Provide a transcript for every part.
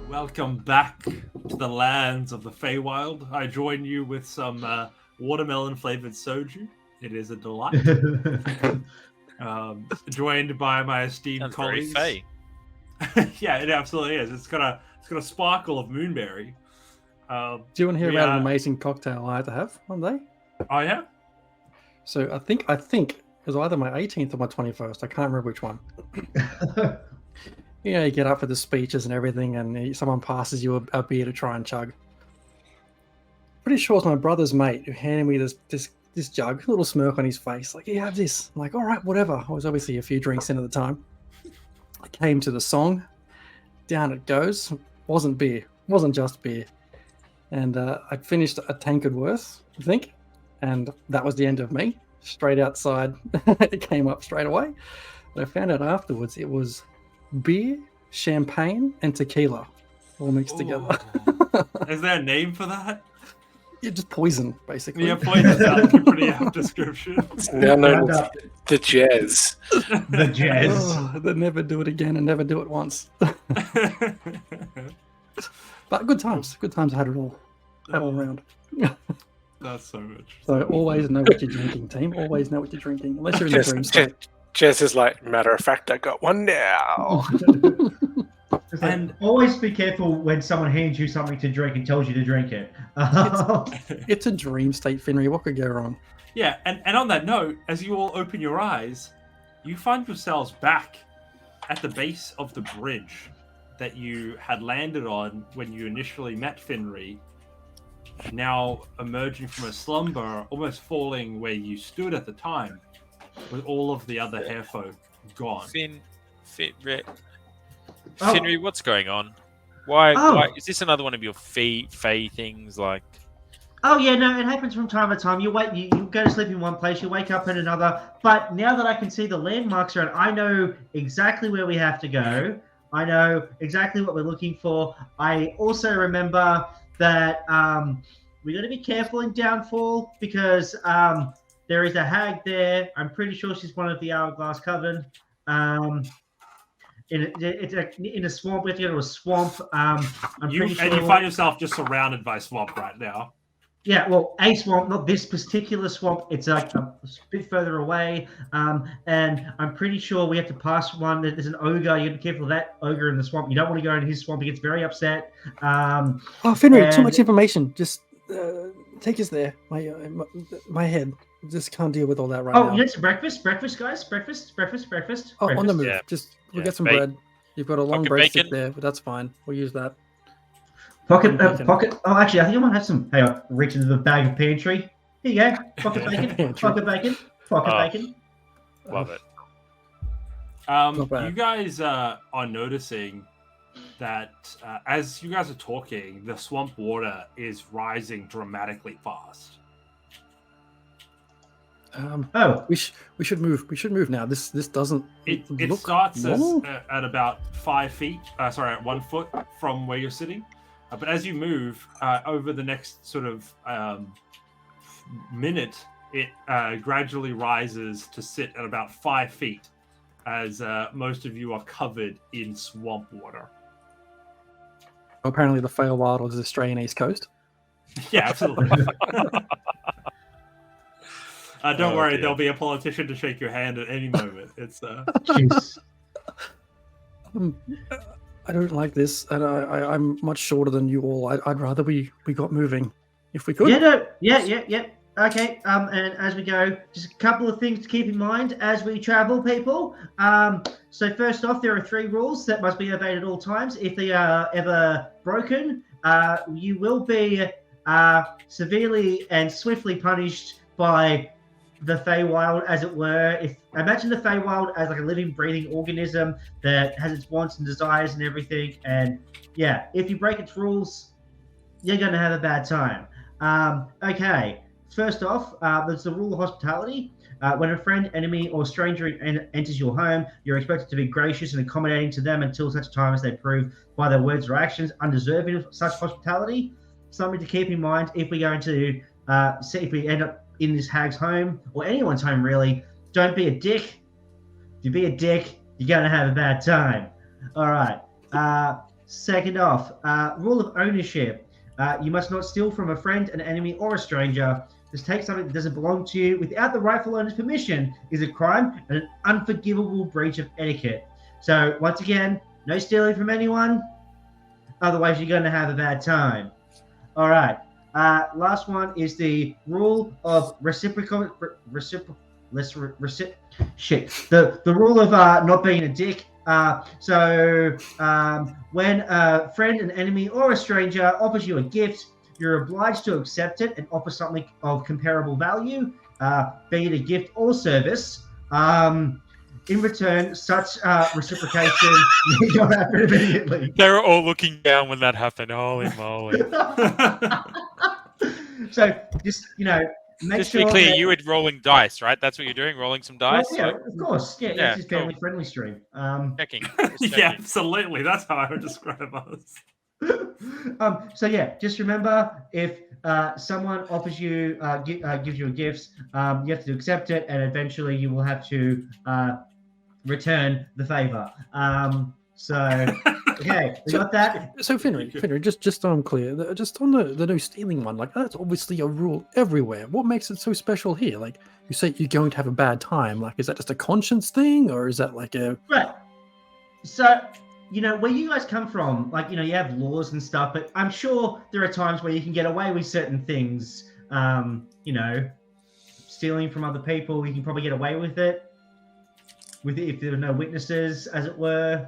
Welcome back to the lands of the Feywild. I join you with some watermelon-flavored soju. It is a delight. Joined by my esteemed Sounds colleagues. very Yeah, it absolutely is. It's got a sparkle of moonberry. Do you want to hear about an amazing cocktail I had to have one day? Oh yeah. So I think it was either my 18th or my 21st. I can't remember which one. You get up for the speeches and everything, and someone passes you a beer to try and chug. Pretty sure it's my brother's mate who handed me this jug, a little smirk on his face, like, "You have this." I'm like, "All right, whatever." I was obviously a few drinks in at the time. I came to the song. Down it goes. Wasn't beer. Wasn't just beer. And I'd finished a tankard worth, I think, and that was the end of me. Straight outside, it came up straight away. But I found out afterwards it was beer, champagne, and tequila all mixed together. Is there a name for that? Yeah, just poison, basically. Yeah, poison sounds a pretty apt description. Now known as the jazz. The jazz. Oh, they'll never do it again and never do it once. But good times. Good times. I had it all around. That's so much. So always know what you're drinking, team. Always know what you're drinking, unless you're in the dream state. Jazz is like, matter of fact, I got one now. And always be careful when someone hands you something to drink and tells you to drink it. It's a dream state, Finry. What could go wrong? Yeah, and on that note, as you all open your eyes, you find yourselves back at the base of the bridge that you had landed on when you initially met Finry, now emerging from a slumber, almost falling where you stood at the time, with all of the other hairfolk gone. Finry, what's going on? Why is this another one of your Fey things? Like, Oh yeah, no, it happens from time to time. You go to sleep in one place, you wake up in another. But now that I can see the landmarks around, I know exactly where we have to go. I know exactly what we're looking for. I also remember that we got to be careful in Downfall because there is a hag there. I'm pretty sure she's one of the Hourglass Coven. In a swamp. We have to go to a swamp. You find yourself just surrounded by swamp right now. Yeah, well, a swamp, not this particular swamp. It's like a bit further away. And I'm pretty sure we have to pass one. There's an ogre. You got to be careful of that ogre in the swamp. You don't want to go in his swamp. He gets very upset. Finry, too much information. Just take us there. My head just can't deal with all that right now. Oh, you need some breakfast, guys. Breakfast. Oh, on the move. Yeah. We'll get some bread. You've got a long breadstick there, but that's fine. We'll use that. Pocket. Oh, actually, I think I might have some. Hey, I'll reach into the bag of pantry. Here you go. Pocket bacon. Pocket bacon. Love it. You guys are noticing that as you guys are talking, the swamp water is rising dramatically fast. We should move. We should move now. This doesn't. It starts at about 5 feet. At 1 foot from where you're sitting. But as you move over the next sort of minute, it gradually rises to sit at about 5 feet, as most of you are covered in swamp water. Apparently, the Feywild was the Australian East Coast. Yeah, absolutely. Don't worry, there'll be a politician to shake your hand at any moment. It's I don't like this, and I'm much shorter than you all. I'd rather we got moving, if we could. Yeah. Okay. And as we go, just a couple of things to keep in mind as we travel, people. So first off, there are 3 rules that must be obeyed at all times. If they are ever broken, you will be severely and swiftly punished by the Feywild, as it were. Imagine the Feywild as like a living, breathing organism that has its wants and desires and everything. And yeah, if you break its rules, you're going to have a bad time. Okay, first off, there's the rule of hospitality. When a friend, enemy, or stranger enters your home, you're expected to be gracious and accommodating to them until such time as they prove by their words or actions undeserving of such hospitality. Something to keep in mind if we're going to see if we end up in this hag's home, or anyone's home really. Don't be a dick. If you be a dick, you're going to have a bad time. All right. Second off, rule of ownership. You must not steal from a friend, an enemy, or a stranger. Just take something that doesn't belong to you without the rightful owner's permission is a crime and an unforgivable breach of etiquette. So once again, no stealing from anyone. Otherwise, you're going to have a bad time. All right. Last one is the rule of reciprocal. The rule of not being a dick. When a friend, an enemy, or a stranger offers you a gift, you're obliged to accept it and offer something of comparable value, be it a gift or service. In return, such reciprocation may not happen immediately. They were all looking down when that happened. Holy moly. So, just, make Just sure. to be clear, that... you were rolling dice, right? That's what you're doing, rolling some dice? Well, yeah, of course. Yeah, it's just cool. family-friendly stream. Checking. Yeah, absolutely. That's how I would describe us. Just remember, if someone offers you, gives you a gift, you have to accept it, and eventually you will have to return the favor. Okay, we got that. So Finry, just so I'm clear, just on the no stealing one, like that's obviously a rule everywhere. What makes it so special here? Like you say, you're going to have a bad time. Like, is that just a conscience thing, or is that like a right? So. Where you guys come from, like, you have laws and stuff, but I'm sure there are times where you can get away with certain things. Stealing from other people, you can probably get away with it if there are no witnesses, as it were.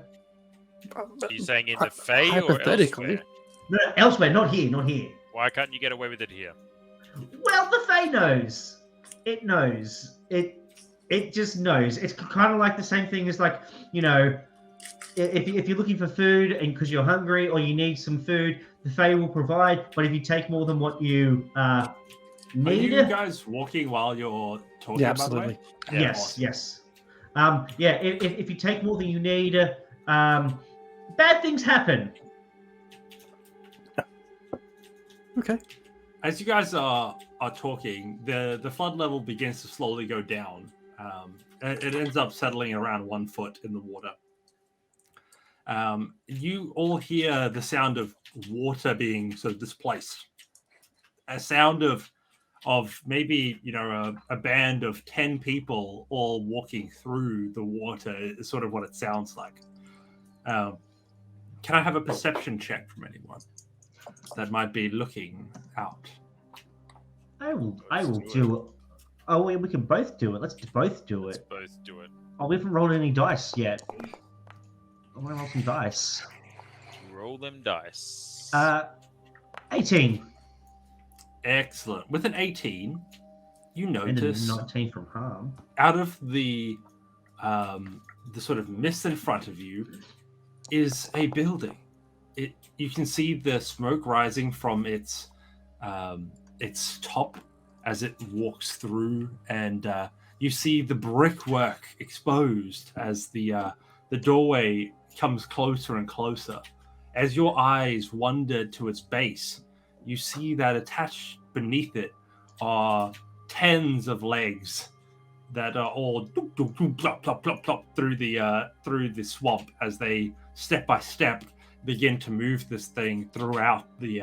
Are you saying in the Fey or hypothetically? elsewhere? No, elsewhere, not here. Why can't you get away with it here? Well, the Fey knows. It knows. It just knows. It's kind of like the same thing as, like, if you're looking for food and because you're hungry or you need some food, the Fae will provide. But if you take more than what you need, are you guys walking while you're talking? Yeah, by the way? absolutely. Yeah, yes, awesome. yes. If you take more than you need, bad things happen. Okay. As you guys are talking, the flood level begins to slowly go down. It ends up settling around 1 foot in the water. You all hear the sound of water being sort of displaced. A sound of maybe a band of 10 people all walking through the water is sort of what it sounds like. Can I have a perception check from anyone that might be looking out? I will do it. Oh, we can both do it. Let's both do it. Let's both do it. Oh, we haven't rolled any dice yet. I'm gonna roll some dice. Roll them dice. 18. Excellent. With an 18, you And notice a 19 from harm. out of the sort of mist in front of you is a building. You can see the smoke rising from its top as it walks through, and you see the brickwork exposed as the doorway comes closer and closer. As your eyes wander to its base, you see that attached beneath it are tens of legs that are all plop, plop, plop, plop through the swamp as they step by step begin to move this thing throughout the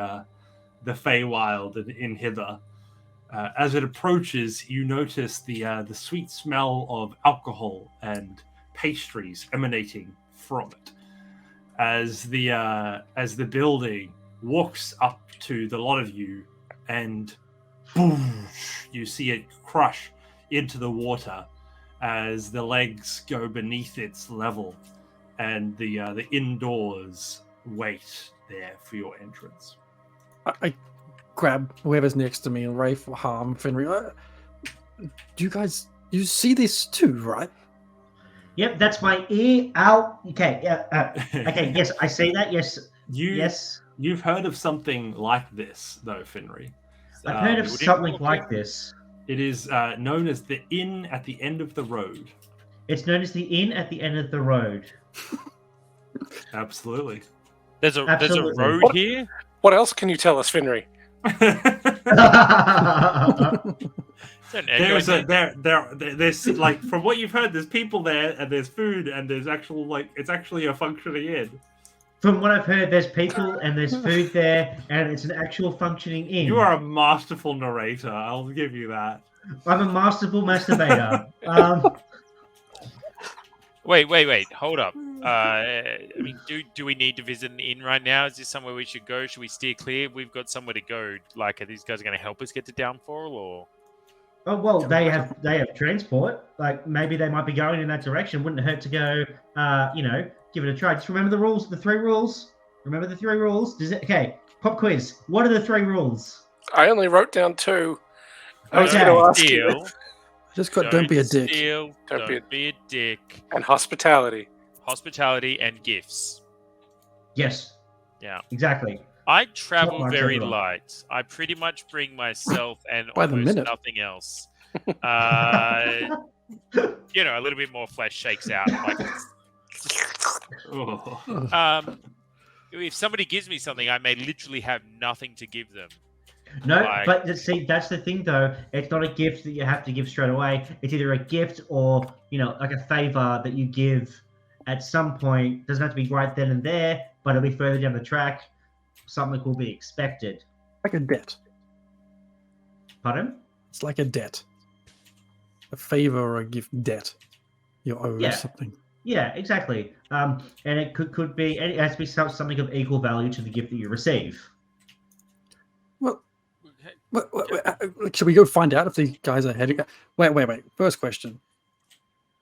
Feywild and in hither. As it approaches, you notice the sweet smell of alcohol and pastries emanating from it. As the building walks up to the lot of you, and boom, you see it crush into the water as the legs go beneath its level, and the indoors wait there for your entrance. I grab whoever's next to me and Rafe, Harm, Finry. You see this too, right? Yep, that's my ear out. Okay, okay, yes, I see that. Yes, yes. You've heard of something like this, though, Finry. I've heard of something like this. It is known as the Inn at the End of the Road. It's known as the Inn at the End of the Road. Absolutely. There's a road here? What else can you tell us, Finry? There's like, from what you've heard, there's people there and there's food and there's it's actually a functioning inn. From what I've heard, there's people and there's food there, and it's an actual functioning inn. You are a masterful narrator. I'll give you that. I'm a masterful masturbator. Wait. Hold up. I mean, do we need to visit an inn right now? Is this somewhere we should go? Should we steer clear? We've got somewhere to go. Like, are these guys going to help us get to Downfall, or? Oh well, they have transport. Like maybe they might be going in that direction. Wouldn't hurt to go. Give it a try. Just remember the rules. The 3 rules. Remember the 3 rules. Okay. Pop quiz. What are the 3 rules? I only wrote down 2. I was Okay. going to ask you. Steal, Just got don't be a dick. Steal, Don't don't be be a dick. And hospitality. Hospitality and gifts. Yes. Yeah. Exactly. I travel much very overall. light. I pretty much bring myself and By the almost minute. nothing else. A little bit more flesh shakes out. Like, Oh. if somebody gives me something, I may literally have nothing to give them. No, Like- but see, that's the thing though. It's not a gift that you have to give straight away. It's either a gift or, like a favor that you give at some point. Doesn't have to be right then and there, but it'll be further down the track. Something will be expected. Like a debt. Pardon? It's like a debt. A favor or a gift debt. You're owed Yeah. something. Yeah, exactly. And it could be, it has to be something of equal value to the gift that you receive. Well, should we go find out if these guys are heading? Wait. First question.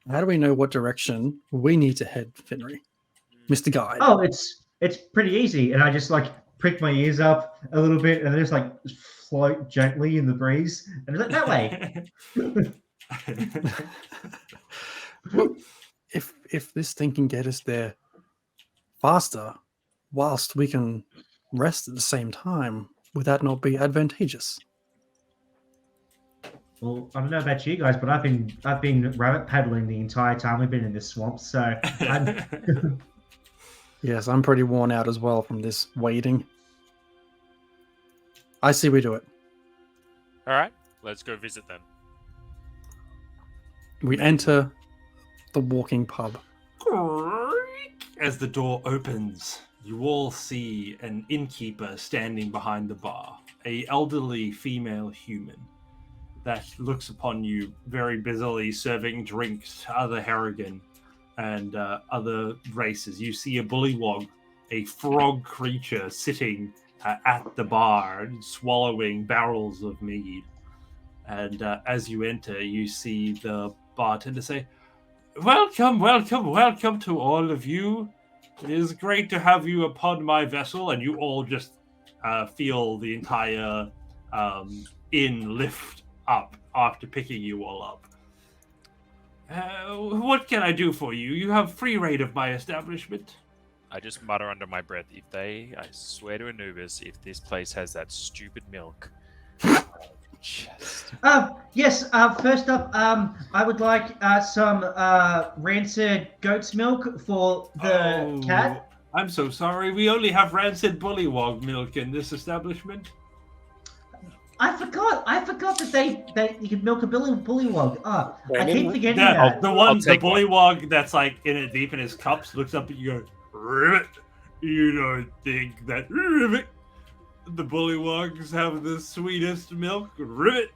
How do we know what direction we need to head, Finry? Mr. Guide. Oh, it's pretty easy. And I just prick my ears up a little bit and just float gently in the breeze. And it's that way. Well, if this thing can get us there faster, whilst we can rest at the same time, would that not be advantageous? Well, I don't know about you guys, but I've been rabbit paddling the entire time we've been in this swamp. So Yes, I'm pretty worn out as well from this waiting. I see we do it. All right, let's go visit them. We enter the walking pub. As the door opens, you all see an innkeeper standing behind the bar, a elderly female human that looks upon you very busily serving drinks to other Harrigan and other races. You see a bullywog, a frog creature sitting at the bar and swallowing barrels of mead. And as you enter, you see the bartender say, welcome to all of you. It is great to have you upon my vessel. And you all just feel the entire inn lift up after picking you all up. What can I do for you? You have free reign of my establishment. I just mutter under my breath, I swear to Anubis, if this place has that stupid milk. Just... Yes. First up, I would like some rancid goat's milk for the cat. I'm so sorry. We only have rancid bullywog milk in this establishment. I forgot that you could milk a bullywog. I keep forgetting Yeah, that. the bullywog that's in it deep in his cups looks up at you and goes, Rivet, you don't think that Rivet, the bullywogs have the sweetest milk, Rivet?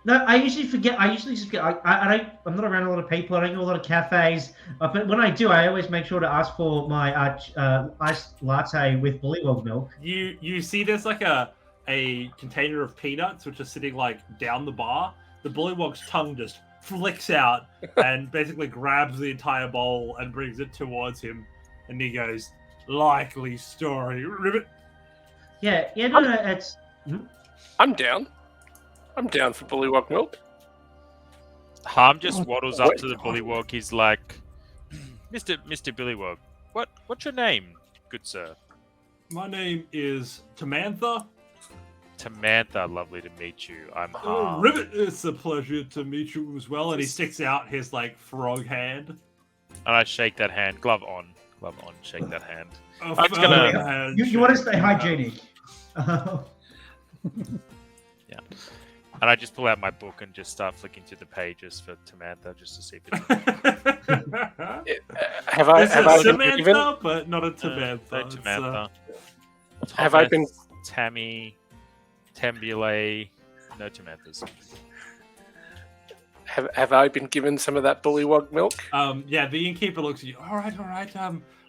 No, I usually forget. I usually just forget. I'm not around a lot of people. I don't go to a lot of cafes. But when I do, I always make sure to ask for my iced latte with bullywog milk. You see there's a container of peanuts which are sitting down the bar. The bullywog's tongue just flicks out and basically grabs the entire bowl and brings it towards him. And he goes, likely story, Rivet. Yeah, no, it's... I'm down. I'm down for bullywog milk. Harm just waddles up to the bullywog. He's like, Mr. Bullywog, what's your name, good sir? My name is Tamantha. Tamantha, lovely to meet you. I'm Oh, Harm. Rivet, it's a pleasure to meet you as well. And he sticks out his frog hand. And I shake that hand. Glove on, shake that hand. A I'm just gonna- firm hand You want to shake. stay hygienic. And I just pull out my book and just start flicking through the pages for Tamantha just to see if it's Have I It's have a I been Samantha, given but not a Tamantha. no It's, Tamantha. have I been Tammy, Tambule, no Tamanthas. have I been given some of that bullywug milk? Yeah, the innkeeper looks at you. All right.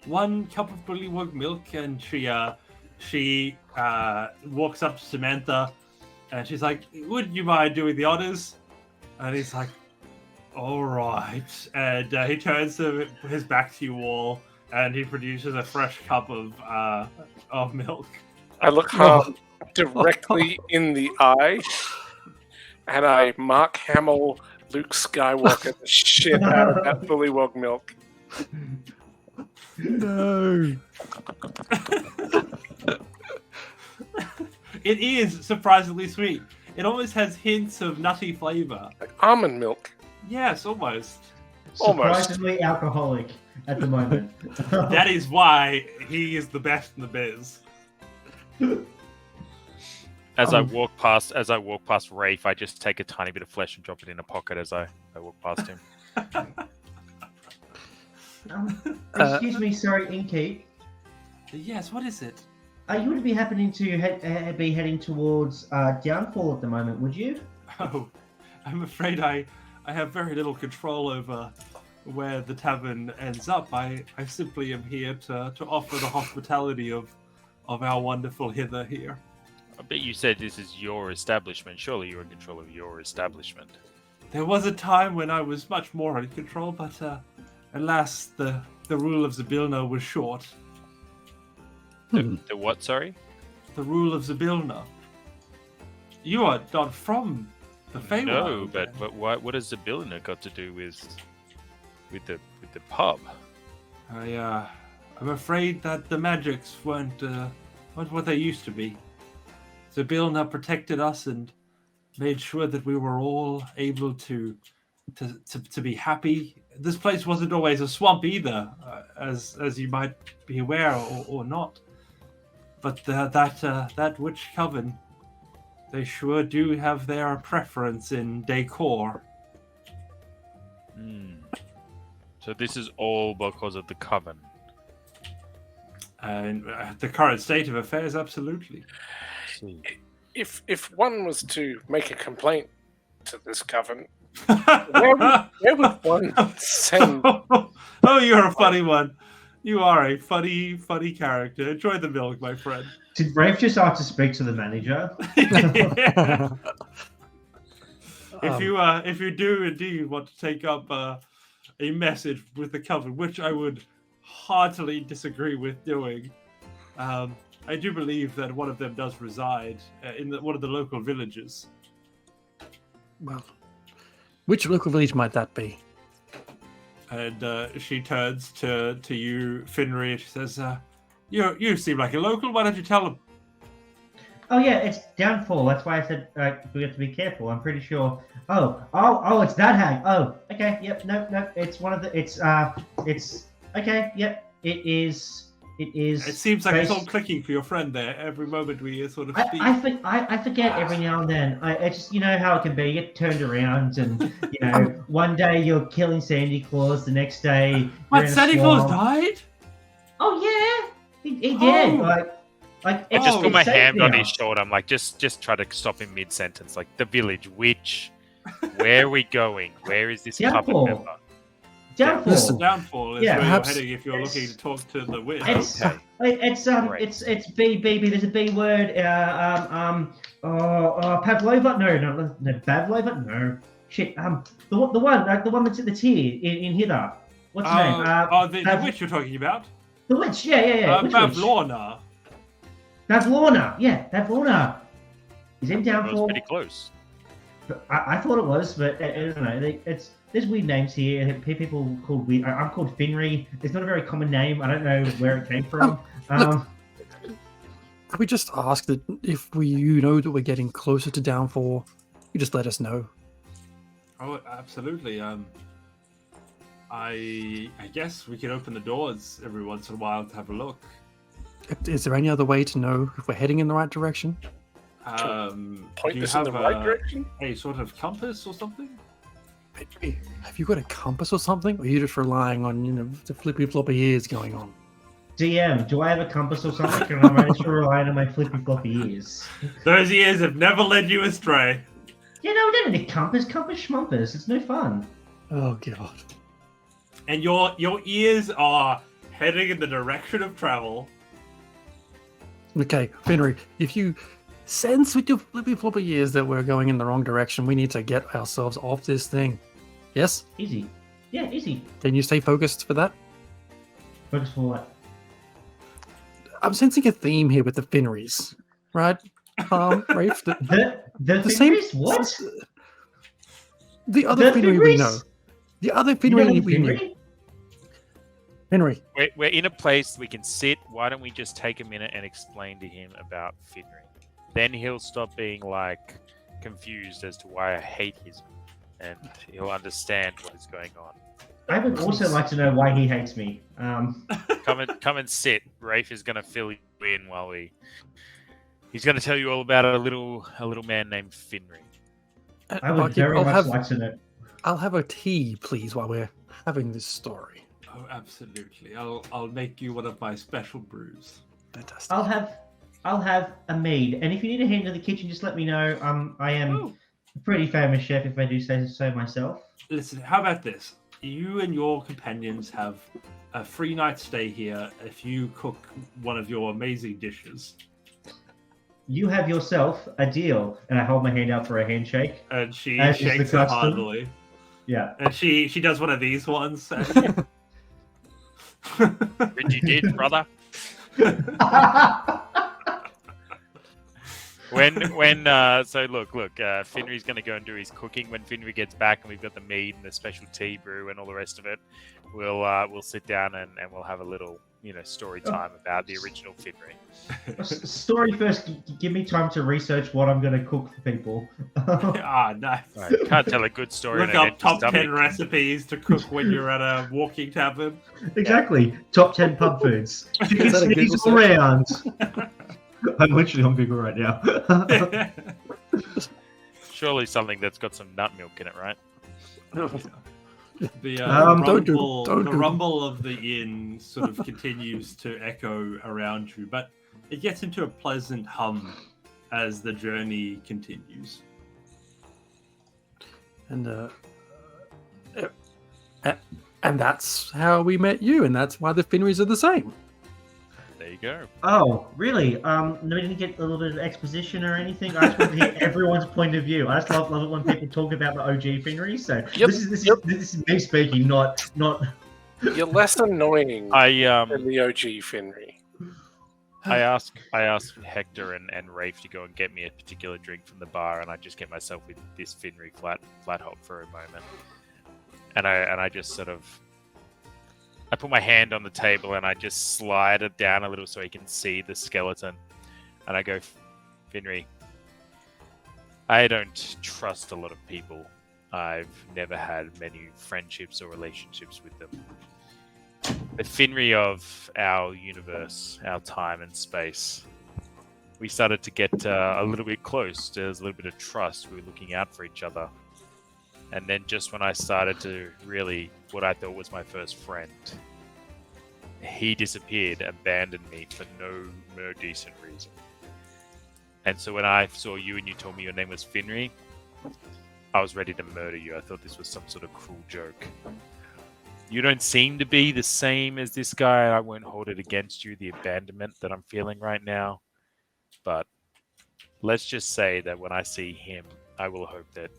1 cup of bullywug milk, and she walks up to Samantha, and she's like, "Would you mind doing the honors?" And he's like, "All right." And he turns his back to you all, and he produces a fresh cup of milk. I look Harm directly in the eye, and I Mark Hamill, Luke Skywalker the shit out of that bullywug milk. No. It is surprisingly sweet. It almost has hints of nutty flavor. Like almond milk. Yes, almost. Almost. Surprisingly alcoholic at the moment. That is why he is the best in the biz. As I walk past Rafe, I just take a tiny bit of flesh and drop it in a pocket as I walk past him. Excuse me, sorry, Inkeep. Yes, what is it? You would be happening to be heading towards Downfall at the moment, would you? Oh, I'm afraid I have very little control over where the tavern ends up. I simply am here to offer the hospitality of our wonderful hither here. I bet you said this is your establishment. Surely you're in control of your establishment. There was a time when I was much more in control, but alas, the rule of Zabilna was short. The what, sorry? The rule of Zabilna. You are not from the Feywild. No, but what has Zabilna got to do with the pub? I'm afraid that the magics weren't what they used to be. Zabilna protected us and made sure that we were all able to be happy. This place wasn't always a swamp either, as you might be aware or not. But that witch coven, they sure do have their preference in decor. So this is all because of the coven. And the current state of affairs, absolutely. If one was to make a complaint to this coven, where would one send? Oh, you're a funny one. You are a funny character. Enjoy the milk, my friend. Did Rafe just ask to speak to the manager? Yeah. If you do indeed want to take up a message with the coven, which I would heartily disagree with doing, I do believe that one of them does reside in one of the local villages. Well, which local village might that be? And she turns to you, Finri, and she says, "You seem like a local. Why don't you tell them?" Oh yeah, it's Downfall. That's why I said we have to be careful. I'm pretty sure. Oh, it's that hag. Oh, okay. Yep. No. It's one of the. It's okay. Yep. It is. It seems like it's all clicking for your friend there. Every moment we sort of speak. I forget every now and then. It's just, you know how it can be. You get turned around, and one day you're killing Sandy Claus, the next day. What, Sandy Claus died? Oh yeah, he did. Oh. Like I just put my hand on now. his shoulder. I'm like, just try to stop him mid-sentence. Like, the village, which? Where are we going? Where is this coven Downfall. member? Downfall. Listen, Downfall is Yeah, where perhaps- you're heading if you're looking to talk to the witch. It's Okay. Great. it's B. There's a B word. Pavlova. No, Pavlova. No. Shit. The one that's here in Hither. What's her name? The witch you're talking about? The witch. Yeah. Which witch? Bavlorna. Bavlorna. Yeah, Bavlorna. Is in That was Downfall. pretty close. I thought it was, but I don't know. There's weird names here. People called weird. I'm called Finri. It's not a very common name. I don't know where it came from. Could we just ask that if you know that we're getting closer to Downfall, you just let us know? Oh, absolutely. I guess we can open the doors every once in a while to have a look. Is there any other way to know if we're heading in the right direction? Point do you this in have the right direction? a sort of compass or something? Hey, have you got a compass or something? Or are you just relying on, the flippy floppy ears going on? DM, do I have a compass or something? Or am I just relying on my flippy floppy ears? Those ears have never led you astray. Yeah, no, we don't need a compass. Compass schmumpus. It's no fun. Oh, God. And your ears are heading in the direction of travel. Okay, Fenry, if you sense with your flippy floppy ears that we're going in the wrong direction, we need to get ourselves off this thing. Yes? Easy. Yeah, easy. Can you stay focused for that? Focus for what? I'm sensing a theme here with the Fenrys, right? Rafe, The same. fingers? What? The other The Fenry we Fenrys? know. The other You know Fenry we knew. Fenry? Henry, We're in a place we can sit. Why don't we just take a minute and explain to him about Finry? Then he'll stop being confused as to why I hate him, and he'll understand what is going on. I would also like to know why he hates me. Come and sit. Rafe is gonna fill you in while he's gonna tell you all about a little man named Finry. I would very much like to know. I'll have a tea, please, while we're having this story. Oh, absolutely. I'll make you one of my special brews. Fantastic. I'll have a mead, and if you need a hand in the kitchen, just let me know. I am a pretty famous chef, if I do say so myself. Listen, how about this? You and your companions have a free night stay here if you cook one of your amazing dishes. You have yourself a deal, and I hold my hand out for a handshake. And she As is the shakes it custom. heartily. Yeah. And she does one of these ones. Richie did, brother. So look, Finry's gonna go and do his cooking. When Finry gets back and we've got the mead and the special tea brew and all the rest of it, we'll sit down and we'll have a little story time about the original Finry. Story first. Give me time to research what I'm going to cook for people. Nice. Right, can't tell a good story. Look on an up top empty 10 stomach. recipes to cook when you're at a walking tavern. Exactly. Top 10 pub foods. You Is that a can sneeze Google all search? around. I'm literally on Google right now. Surely something that's got some nut milk in it, right? The Don't do- rumble, don't the do- rumble of the inn sort of continues to echo around you, but it gets into a pleasant hum as the journey continues. And that's how we met you, and that's why the Fenrys are the same. There you go. Oh, really? No, we didn't get a little bit of exposition or anything. I just want to hear everyone's point of view. I just love it when people talk about the OG Finry. So this is me speaking, not. You're less annoying than I the OG Finry. asked Hector and Rafe to go and get me a particular drink from the bar, and I just get myself with this Finry flat hop for a moment, and I just sort of. I put my hand on the table and I just slide it down a little so he can see the skeleton. And I go, Finry, I don't trust a lot of people. I've never had many friendships or relationships with them. The Finry of our universe, our time and space, we started to get a little bit close. There was a little bit of trust. We were looking out for each other. And then just when I started to really, what I thought was my first friend, he disappeared, abandoned me for no decent reason. And so when I saw you and you told me your name was Finry, I was ready to murder you. I thought this was some sort of cruel joke. You don't seem to be the same as this guy. I won't hold it against you, the abandonment that I'm feeling right now. But let's just say that when I see him, I will hope that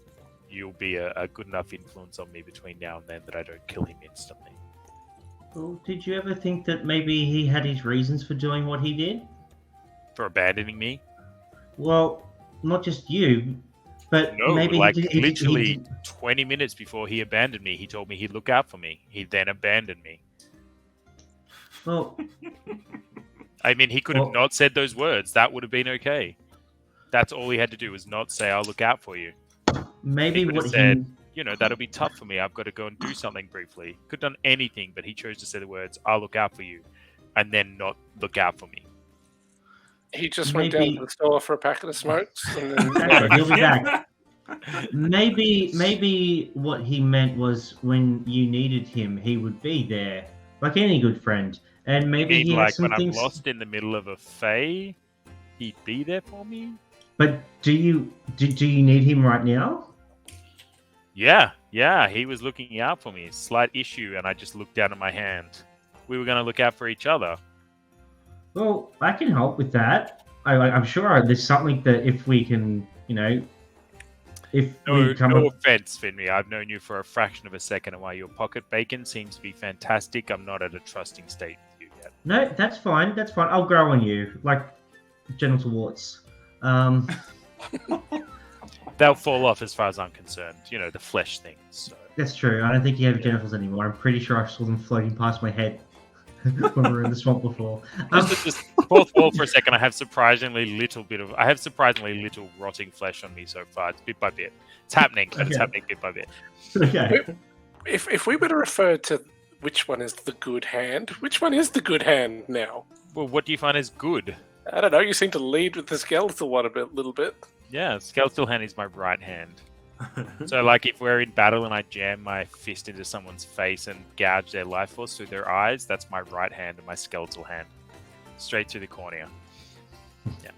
you'll be a good enough influence on me between now and then that I don't kill him instantly. Well, did you ever think that maybe he had his reasons for doing what he did? For abandoning me? Well, not just you, but No, maybe literally 20 minutes before he abandoned me, he told me he'd look out for me. He then abandoned me. Well, I mean, he could have not said those words. That would have been okay. That's all he had to do was not say, I'll look out for you. maybe He could have what said, that'll be tough for me. I've got to go and do something briefly. Could have done anything, but he chose to say the words, I'll look out for you, and then not look out for me. He just went down to the store for a packet of smokes. And then... Okay, he'll be back. Maybe what he meant was when you needed him, he would be there, like any good friend. And maybe You mean he has like some when things. I'm lost in the middle of a Fey, he'd be there for me? But do you need him right now? Yeah, he was looking out for me. Slight issue, and I just looked down at my hand. We were going to look out for each other. Well, I can help with that. I'm sure there's something that if we can, if we come No up... offense, Finry. I've known you for a fraction of a second, and while your pocket bacon seems to be fantastic, I'm not at a trusting state with you yet. No, that's fine. That's fine. I'll grow on you, like genital warts. They'll fall off as far as I'm concerned. The flesh things. So. That's true. I don't think you have genitals anymore. I'm pretty sure I saw them floating past my head when we were in the swamp before. Just fourth wall for a second. I have surprisingly little rotting flesh on me so far. It's bit by bit. It's happening, but it's happening bit by bit. Okay. If we were to refer to which one is the good hand, which one is the good hand now? Well, what do you find is good? I don't know. You seem to lead with the skeletal one a little bit. Yeah, skeletal hand is my right hand. So, like, if we're in battle and I jam my fist into someone's face and gouge their life force through their eyes, that's my right hand and my skeletal hand. Straight through the cornea. Yeah.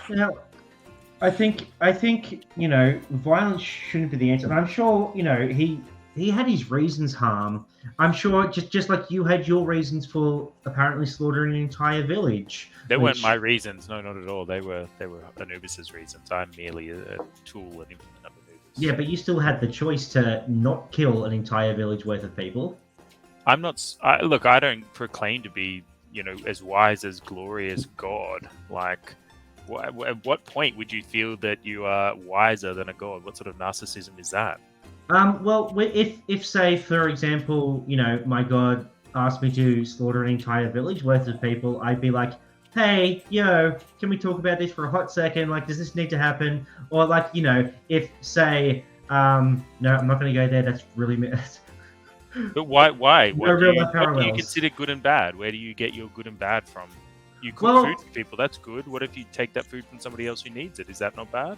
Now, I think violence shouldn't be the answer. And I'm sure he had his reasons, Harm. I'm sure just like you had your reasons for apparently slaughtering an entire village. They weren't my reasons. No, not at all. They were Anubis's reasons. I'm merely a tool and implement of Anubis. Yeah, but you still had the choice to not kill an entire village worth of people. I'm not. Look, I don't proclaim to be, as wise as glorious God. Like, at what point would you feel that you are wiser than a god? What sort of narcissism is that? Well, if say, for example, my god asked me to slaughter an entire village worth of people, I'd be like, hey, can we talk about this for a hot second? Like, does this need to happen? Or like, if say, no, I'm not going to go there. That's really... But why? What do you parallels. consider good and bad? Where do you get your good and bad from? You cook food for people, that's good. What if you take that food from somebody else who needs it? Is that not bad?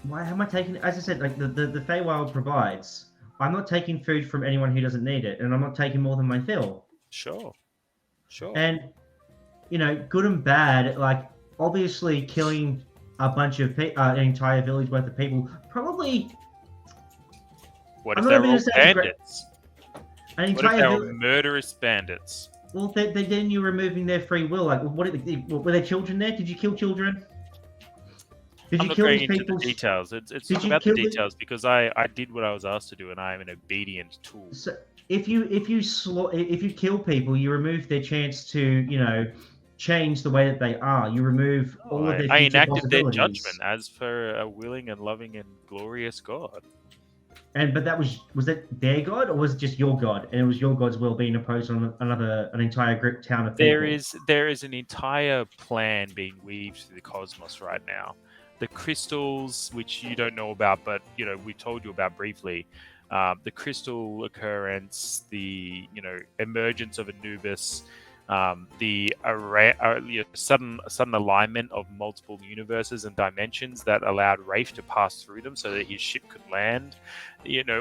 Why am I taking? As I said, like the Feywild provides. I'm not taking food from anyone who doesn't need it, and I'm not taking more than my fill. Sure. And good and bad. Like obviously, killing a bunch of an entire village worth of people probably. What if they're all bandits? An What if they're all murderous bandits? Well, then you're removing their free will. Like, were there children there? Did you kill children? Did I'm you not kill going these into people? the details. It's not about the details because I did what I was asked to do, and I am an obedient tool. So if you kill people, you remove their chance to change the way that they are. You remove all of their. I enacted their possibilities. judgment as per a willing and loving and glorious God. But that was that their god, or was it just your god? And it was your god's will being imposed on an entire group town of people. There is an entire plan being weaved through the cosmos right now. The crystals, which you don't know about, but we told you about briefly. The crystal occurrence, the emergence of Anubis, the sudden alignment of multiple universes and dimensions that allowed Rafe to pass through them so that his ship could land.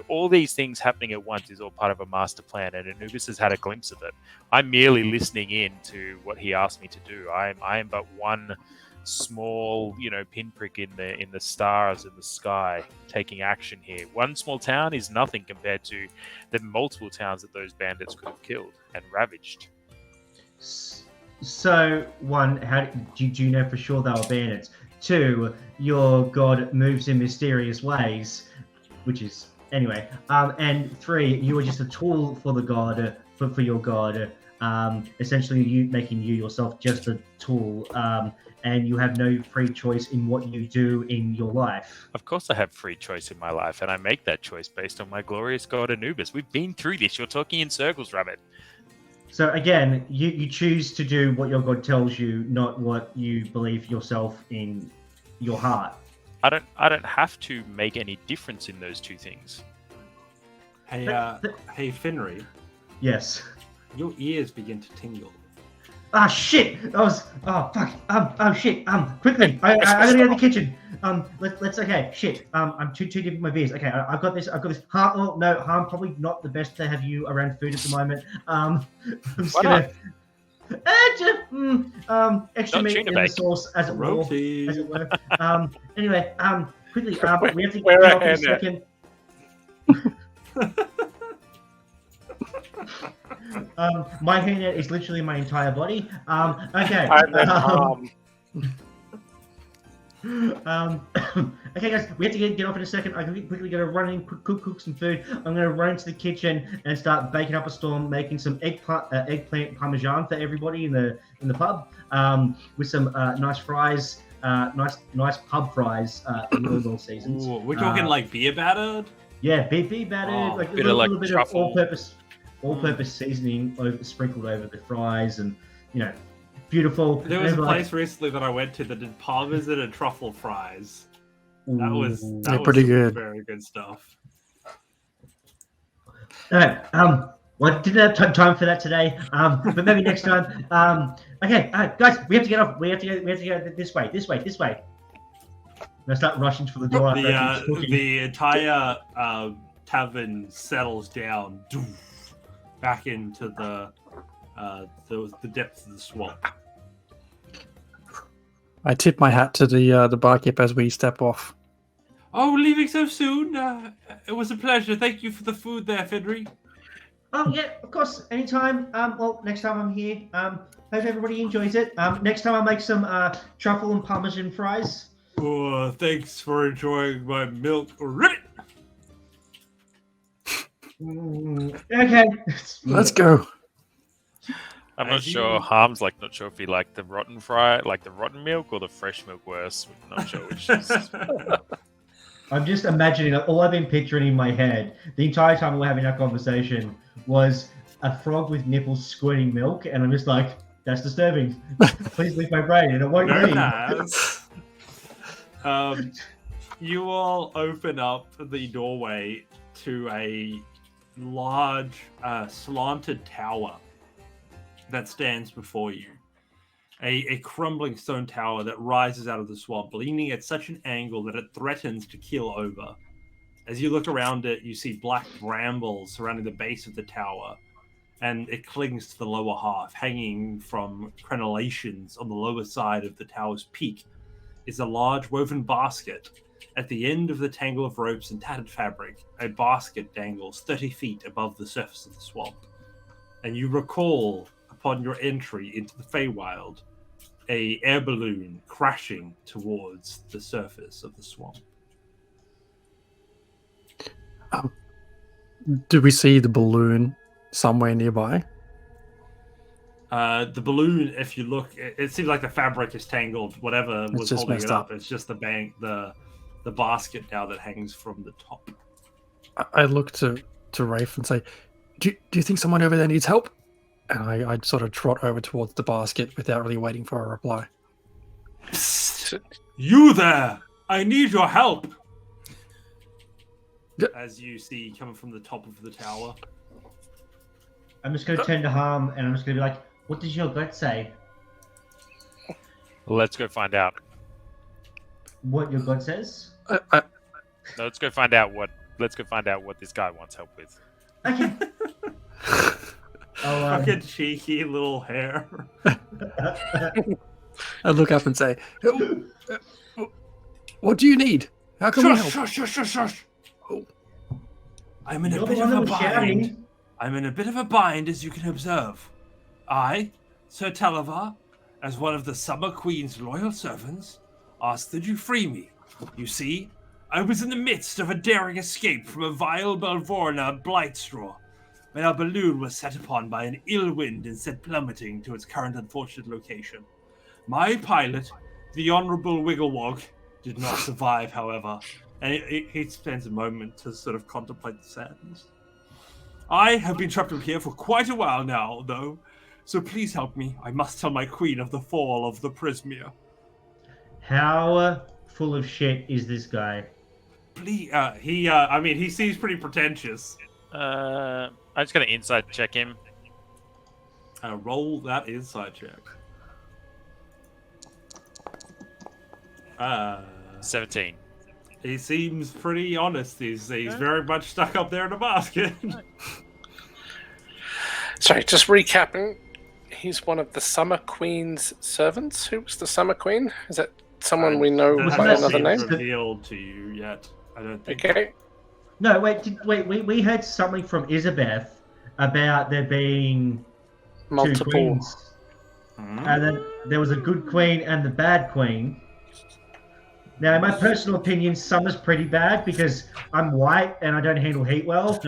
All these things happening at once is all part of a master plan, and Anubis has had a glimpse of it. I'm merely listening in to what he asked me to do. I am but one small, pinprick in the stars in the sky, taking action here. One small town is nothing compared to the multiple towns that those bandits could have killed and ravaged. So, one, how do you know for sure they were bandits? Two, your god moves in mysterious ways, which is anyway. And three, you were just a tool for the god, for your god. Essentially, you making you yourself just a tool. And you have no free choice in what you do in your life. Of course I have free choice in my life, and I make that choice based on my glorious god Anubis. We've been through this. You're talking in circles, Rabbit. So again, you choose to do what your god tells you, not what you believe yourself in your heart. I don't have to make any difference in those two things. Hey, Finry. Yes. Your ears begin to tingle. Ah, shit! Oh, fuck. Oh, shit. Quickly. I gotta go to the kitchen. Let's. Okay, shit. I'm too deep in my beers. Okay, I've got this. Harm, oh, no, Harm, probably not the best to have you around food at the moment. I'm just Why gonna. Extra Not meat tuna in the bake. sauce, as it were. Roti. As it were. Anyway, quickly. We have to Where get a off in a hand second. My hairnet is literally my entire body. Okay. And then Okay, guys, we have to get off in a second. I'm quickly going to run in, cook some food. I'm going to run into the kitchen and start baking up a storm, making some eggplant parmesan for everybody in the pub, with some nice fries, nice pub fries in all seasons. Ooh, we're talking like beer battered. Yeah, beef battered, Oh, like a bit of, little like, bit truffle. of all-purpose seasoning sprinkled over the fries, and beautiful. There was a Like, place recently that I went to that did parmesan and truffle fries. That was They're was pretty some good. Very good stuff. Well, I didn't have time for that today, but maybe next time. Okay, guys, we have to get off. We have to go this way. I'm gonna start rushing for the door. after I finish cooking. The entire tavern settles down back into the depths of the swamp. I tip my hat to the barkeep as we step off. Oh, leaving so soon? It was a pleasure. Thank you for the food there, Fidry. Oh yeah, of course, anytime. Well, next time I'm here. Hope everybody enjoys it. Next time I'll make some truffle and parmesan fries. Oh, thanks for enjoying my milk already. Okay. Let's go. I'm not As sure. you- Harm's not sure if he liked the rotten fry, like the rotten milk, or the fresh milk worse. I'm not sure which is. I'm just imagining, all I've been picturing in my head the entire time we're having that conversation was a frog with nipples squirting milk, and I'm just like, that's disturbing. Please leave my brain, and it won't Very leave. nice. You all open up the doorway to a large slanted tower that stands before you. A crumbling stone tower that rises out of the swamp, leaning at such an angle that it threatens to keel over. As you look around it, you see black brambles surrounding the base of the tower, and it clings to the lower half. Hanging from crenellations on the lower side of the tower's peak is a large woven basket. At the end of the tangle of ropes and tattered fabric, a basket dangles 30 feet above the surface of the swamp. And you recall, upon your entry into the Feywild, a air balloon crashing towards the surface of the swamp. Do we see the balloon somewhere nearby? The balloon, if you look, it seems like the fabric is tangled. Whatever was just holding messed it up, up. it's just the basket now that hangs from the top. I look to Rafe and say, do you think someone over there needs help? And I sort of trot over towards the basket without really waiting for a reply. Psst! You there! I need your help! As you see coming from the top of the tower. I'm just going to turn to Harm, and I'm just going to be like, what does your gut say? Let's go find out. What your gut says? No, let's go find out what. Let's go find out what this guy wants help with. Okay. I'll, Fucking cheeky little hair. I look up and say, what do you need? How can we help? Shush. I'm in a You're bit the of one a that was bind. shouting. I'm in a bit of a bind, as you can observe. I, Sir Talavar, as one of the Summer Queen's loyal servants, ask that you free me. You see, I was in the midst of a daring escape from a vile Belvorna Blightstraw, when our balloon was set upon by an ill wind and set plummeting to its current unfortunate location. My pilot, the Honourable Wigglewog, did not survive, however, and he spends a moment to sort of contemplate the sadness. I have been trapped up here for quite a while now, though, so please help me. I must tell my queen of the fall of the Prismere. How full of shit is this guy? Please, he seems pretty pretentious. I'm just gonna inside check him. Roll that insight check. 17. He seems pretty honest. He's very much stuck up there in the basket. Sorry, just recapping. He's one of the Summer Queen's servants. Who was the Summer Queen? Is that someone we know That by hasn't another been name? revealed to you yet. I don't think. Okay. No, wait. We heard something from Isabeth about there being two Multiple. queens, and then there was a good queen and the bad queen. Now, in my personal opinion, Summer's pretty bad because I'm white and I don't handle heat well.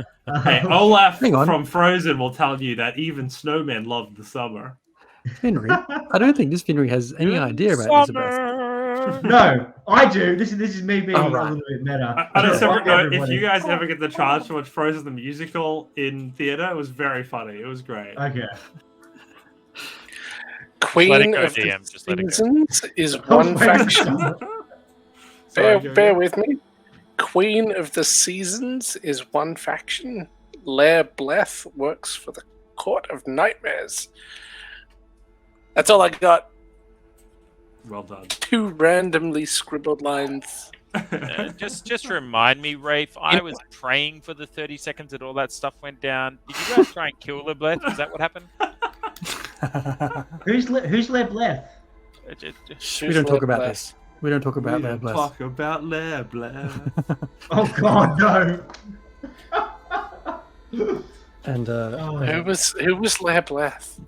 Hey, Olaf Hang on. from Frozen will tell you that even snowmen love the summer. Finry. I don't think this Finry has any idea about Elizabeth. No, I do. This is me being Oh, right. a little bit meta. On a Fuck separate note, if everybody. you guys ever get the chance to watch Frozen the musical in theater, it was very funny. It was great. Okay. Queen Let it go, of the DM, just let it go. Seasons is one faction. Sorry, Bear Jojo. with me. Queen of the Seasons is one faction. Lair Bleth works for the Court of Nightmares. That's all I got. Well done. 2 randomly scribbled lines. Just remind me, Rafe, I was praying for the 30 seconds that all that stuff went down. Did you guys try and kill the Bleth? Is that what happened? Who's left left? We don't talk about this. We don't talk about We that. don't Bless. talk about Lair Bless. Oh God, no! And Oh, Who was Lair Bleth?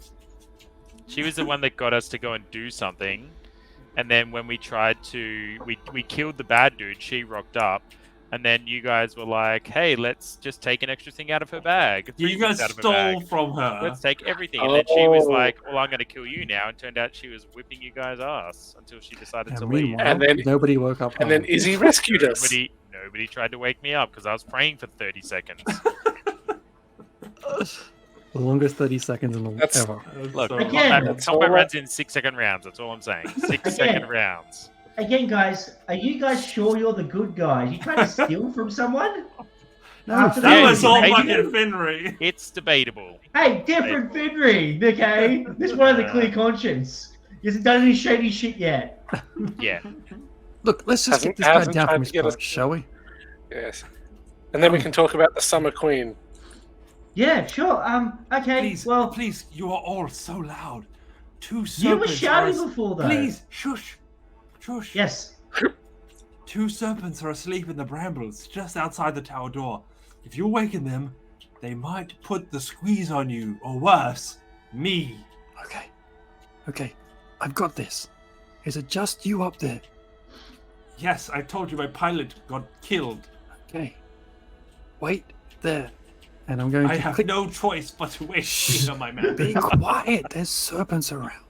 She was the one that got us to go and do something, and then when we tried to, we killed the bad dude. She rocked up, and then you guys were like, "Hey, let's just take an extra thing out of her bag." You 3 guys things out of her stole bag. from her. Let's take everything, and then she was Oh. like, "Well, I'm going to kill you now," and turned out she was whipping you guys' ass until she decided and to leave. meanwhile, And then- nobody woke up. And then home. Izzy rescued us. Nobody tried to wake me up because I was praying for 30 seconds. The longest 30 seconds in the That's- ever. Look, So- Again. combat all runs in 6-second rounds. That's all I'm saying. 6-second rounds. Again, guys, are you guys sure you're the good guys? You trying to steal from someone? No, After that Yeah, was all hey, fucking you- Finry. It's debatable. Hey, different Finry, okay? This one has a clear conscience. He hasn't done any shady shit yet. Yeah. Look, let's just Hasn't- get this guy hasn't down tried from to his get us- perch, shall we? Yes. And then we can talk about the Summer Queen. Yeah, sure. Okay. Please, well, please, you are all so loud. 2 serpents. you were are shouting as- before, though. Please, shush. Shush. Yes. 2 serpents are asleep in the brambles just outside the tower door. If you awaken them, they might put the squeeze on you, or worse, me. Okay. I've got this. Is it just you up there? Yes, I told you my pilot got killed. Okay. Wait there. And I'm going I to have click. no choice but to wait here on my map. Be quiet. There's serpents around.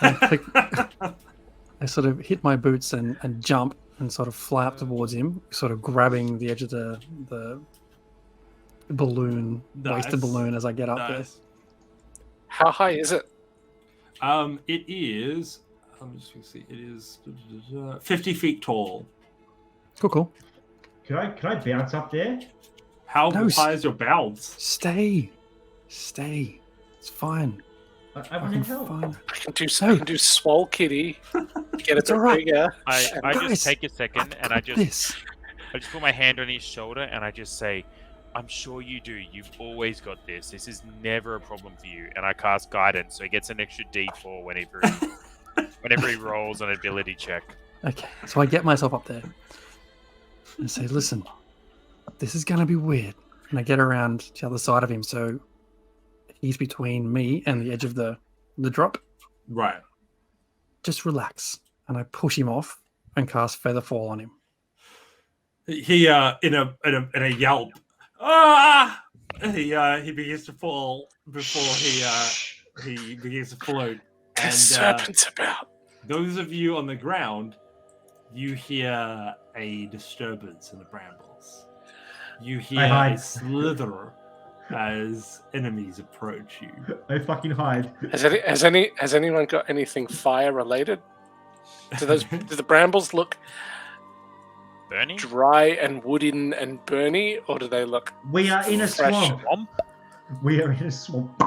I click. I sort of hit my boots and jump and sort of fly up towards him, sort of grabbing the edge of the balloon, wasted Nice. balloon as I get up Nice. How high is it? It is. I'm just gonna see. It is 50 feet tall. there. Cool. Can I bounce up there? How No, high is your bounce? Stay. It's fine. I I want can to help. find. I can do Swole Kitty. Get a It's bit all right. bigger. I Guys, just take a second and I just This. put my hand on his shoulder and I just say, "I'm sure you do. You've always got this. This is never a problem for you." And I cast guidance, so he gets an extra D4 whenever he rolls an ability check. Okay. So I get myself up there and say, "Listen, this is gonna be weird." And I get around to the other side of him, so he's between me and the edge of the drop. Right. Just relax. And I push him off and cast Featherfall on him. He in a yelp. Ah! He begins to fall before he begins to float. There's And serpents about. those of you on the ground, you hear a disturbance in the brambles. You hear hide. a slither as enemies approach you. I fucking hide. Has anyone got anything fire related? Do the brambles look Bernie? dry and wooden and burny, or do they look We are in a fresh? swamp. We are in a swamp.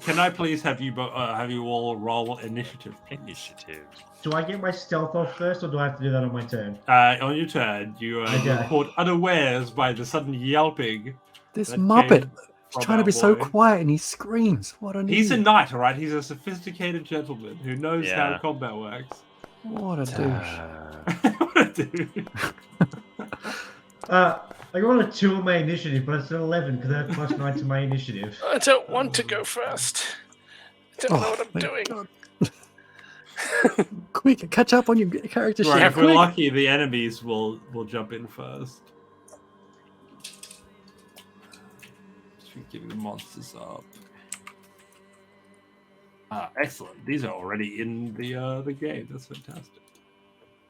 Can I please have you all roll initiative? Initiative. Do I get my stealth off first, or do I have to do that on my turn? On your turn, you Okay. were caught unawares by the sudden yelping. This that Muppet. came He's from trying to our be so boy. quiet and he screams. What an He's a idiot. knight, all right? He's a sophisticated gentleman who knows how Yeah. combat works. What a douche. What a dude. I got a 2 on my initiative, but it's an 11 because I have +9 to my initiative. I don't want to go first. I don't know what I'm thank doing. God. Quick, catch up on your character sheet. Right, if we're quick. lucky, the enemies will jump in first. Just getting the monsters up. Excellent. These are already in the game. That's fantastic.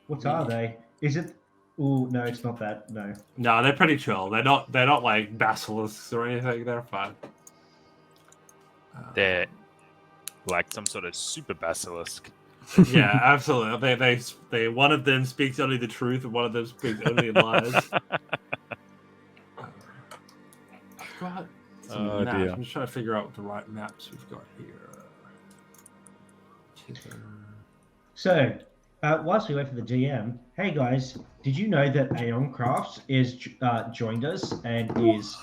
What are they? Is it? Oh no, it's not that. No. No, they're pretty chill. They're not like basilisks or anything. They're fine. They're like some sort of super basilisk. Yeah, absolutely. They one of them speaks only the truth, and one of them speaks only lies. I've got some Oh, maps. dear. I'm just trying to figure out what the right maps we've got here. So, whilst we wait for the GM, hey guys, did you know that Aeon Crafts is joined us and is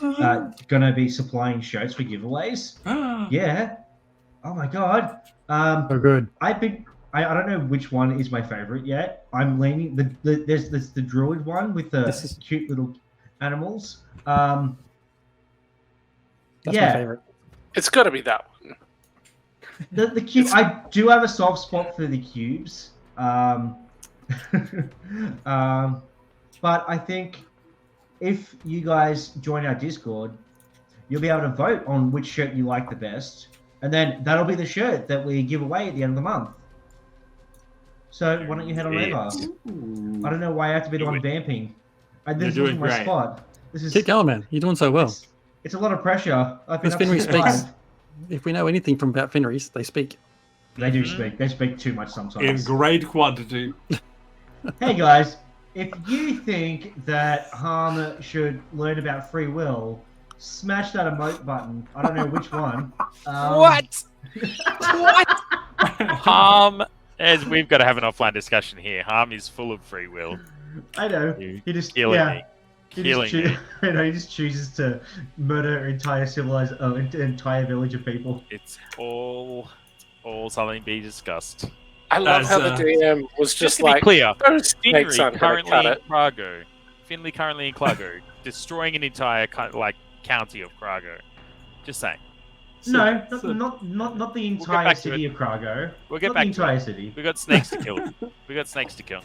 gonna be supplying shirts for giveaways? Yeah. Oh my god. Oh, good. I don't know which one is my favorite yet. I'm leaning there's the druid one with the This is- cute little animals. That's my yeah, favorite. It's got to be that one. the cube. I do have a soft spot for the cubes. But I think if you guys join our Discord, you'll be able to vote on which shirt you like the best, and then that'll be the shirt that we give away at the end of the month. So why don't you head on over? I don't know why I have to be the one vamping. This You're is doing my great. spot. This is Keep going, man. You're doing so well. it's a lot of pressure. I've been Because up Finry since 5. speaks. If we know anything from about Finrys, they speak. They do speak. They speak too much In sometimes. great quantity. Hey guys, if you think that Harm should learn about free will, smash that emote button. I don't know which one. What? What? Harm, as we've got to have an offline discussion here. Harm is full of free will. I know. You He just killing yeah. me. He Killing just me. I know. He just chooses to murder entire entire village of people. It's all something to be discussed. I love how the As, DM was Just just to like, be clear, those snakes Finley aren't going to currently cut in it. Krago. Finley currently in Krago, destroying an entire county of Krago. Just saying. No, So- not the get entire back to city of Krago. We'll get Not back the to entire it. city. We got snakes to kill. We got snakes to kill.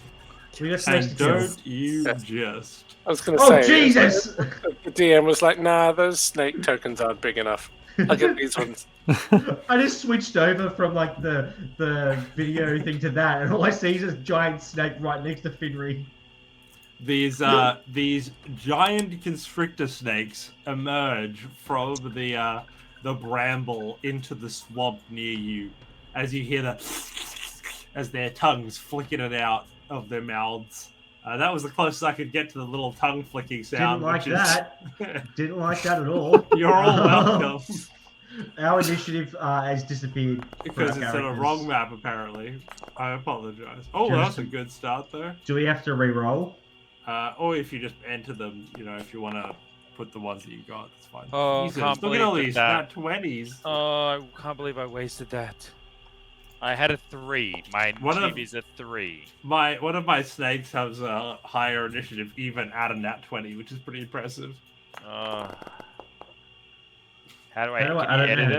We got snakes And to kill. don't you just. I was going to Oh say, Jesus! the DM was like, nah, those snake tokens aren't big enough. I'll get these ones. I just switched over from like the video thing to that, and all I see is this giant snake right next to Finry. These giant constrictor snakes emerge from the bramble into the swamp near you, as you hear as their tongues flicking it out of their mouths. That was the closest I could get to the little tongue flicking Didn't sound. like which is- that. Didn't like that at all. You're all welcome. Our initiative has disappeared. for Because our it's on a characters. wrong map, apparently. I apologize. Oh, Just- that's a good start there. Do we have to re-roll? Or if you just enter them, if you want to put the ones that you got, that's fine. Oh, Jesus, can't look at all believe these that. nat 20s. Oh, I can't believe I wasted that. I had a 3. My One of- initiative is a 3. One of my snakes has a higher initiative, even at a nat 20, which is pretty impressive. How do How do I, I- can I you don't edit know.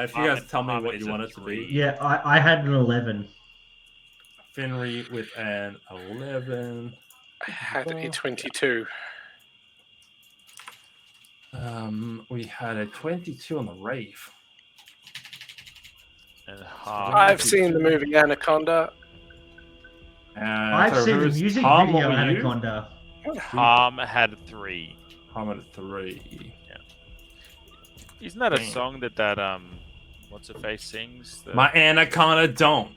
it? If you guys tell me Harmon what is you a want it to be. 3. Yeah, I had an 11. Finry with an 11. I had a 22. We had a 22 on the Wraith. And Harm. I've seen the movie Anaconda. I've so seen the who's music Tom, video what were you? Anaconda. Harm had a 3. I'm at a 3. Isn't that a Damn. song that what's her face sings? The- My anaconda don't.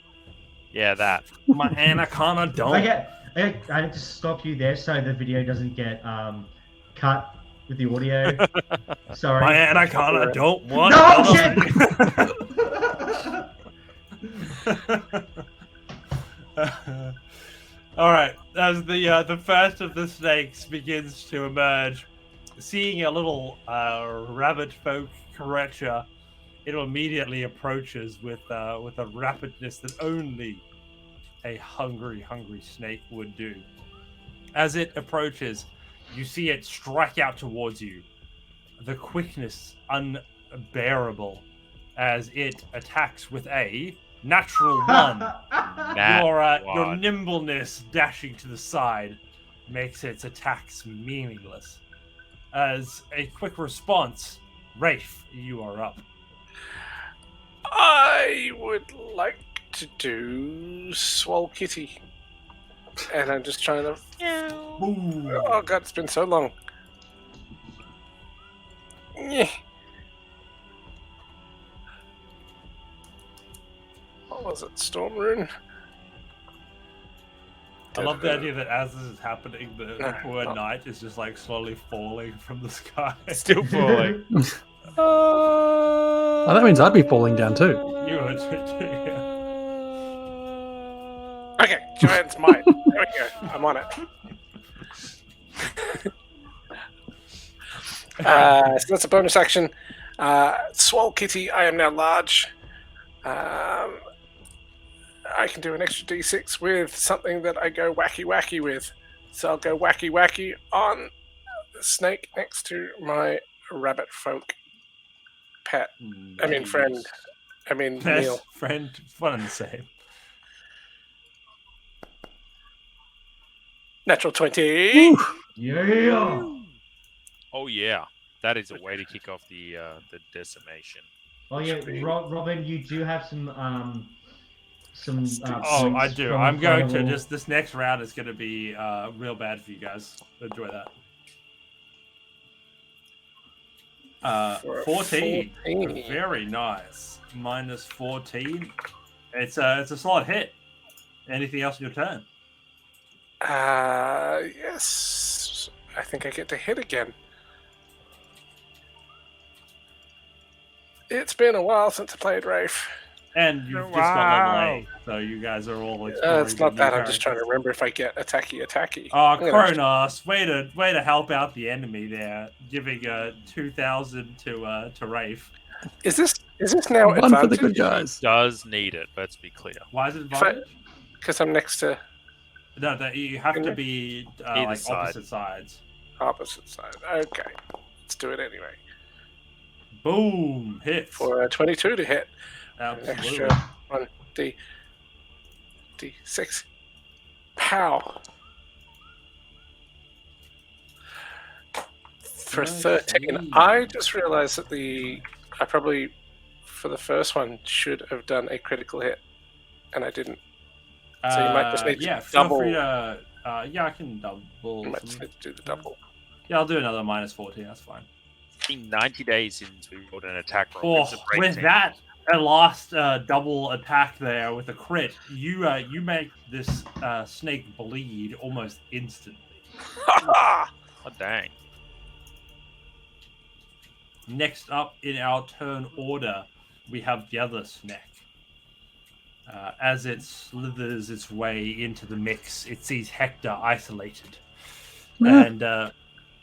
Yeah, that. My anaconda don't. I had to stop you there so the video doesn't get cut with the audio. Sorry. My anaconda don't want. No, All right, as the first of the snakes begins to emerge, seeing a little rabbit folk creature, it immediately approaches with a rapidness that only a hungry snake would do. As it approaches, you see it strike out towards you. The quickness unbearable as it attacks with a natural one. Your nimbleness dashing to the side makes its attacks meaningless. As a quick response, Rafe, you are up. I would like to do Swole Kitty. And I'm just trying to... Boom. Oh god, it's been so long. Yeah. What was it? Storm Rune? I love the idea that as this is happening, the poor knight is just like slowly falling from the sky. Still falling. Oh, that means I'd be falling down too. You would too, yeah. Okay, Giant's Might. There we go. I'm on it. So that's a bonus action. Swole Kitty, I am now large. I can do an extra d6 with something that I go wacky with. So I'll go wacky on the snake next to my rabbit folk pet. I mean friend. I mean Neil. Friend, one and the same. Natural 20. Yeah. Oh yeah, that is a way to kick off the decimation. Oh yeah, Robin, you do have some. Oh, I do. I'm going to just. this next round is going to be real bad for you guys. Enjoy that. 14. Very nice. Minus 14. It's a solid hit. Anything else in your turn? Yes. I think I get to hit again. It's been a while since I played Rafe. And you've just got level 8, so you guys are all exploring. It's not that. I'm just trying to remember if I get attacky. Oh, Kronos, way to help out the enemy there, giving 2,000 to Rafe. Is this now One advantage? for the good guys. Does need it. Let's be clear. Why is it advantage? Because I'm next to No, you have to be like side. opposite sides. opposite side. Okay, let's do it anyway. Boom! Hits. For a 22 to hit. Absolutely. Extra 1d6. Pow. For 13. I just realized that I probably, for the first one, should have done a critical hit, and I didn't. So you might just need to double. Feel free to, I can double. You might just need to do the double. Yeah, I'll do another minus 14. That's fine. It's been 90 days since we rolled an attack roll. Oh, It's a great with team. that last double attack there with a crit, you make this snake bleed almost instantly. Oh, dang. Next up in our turn order, we have the other snake. As it slithers its way into the mix, it sees Hector isolated. And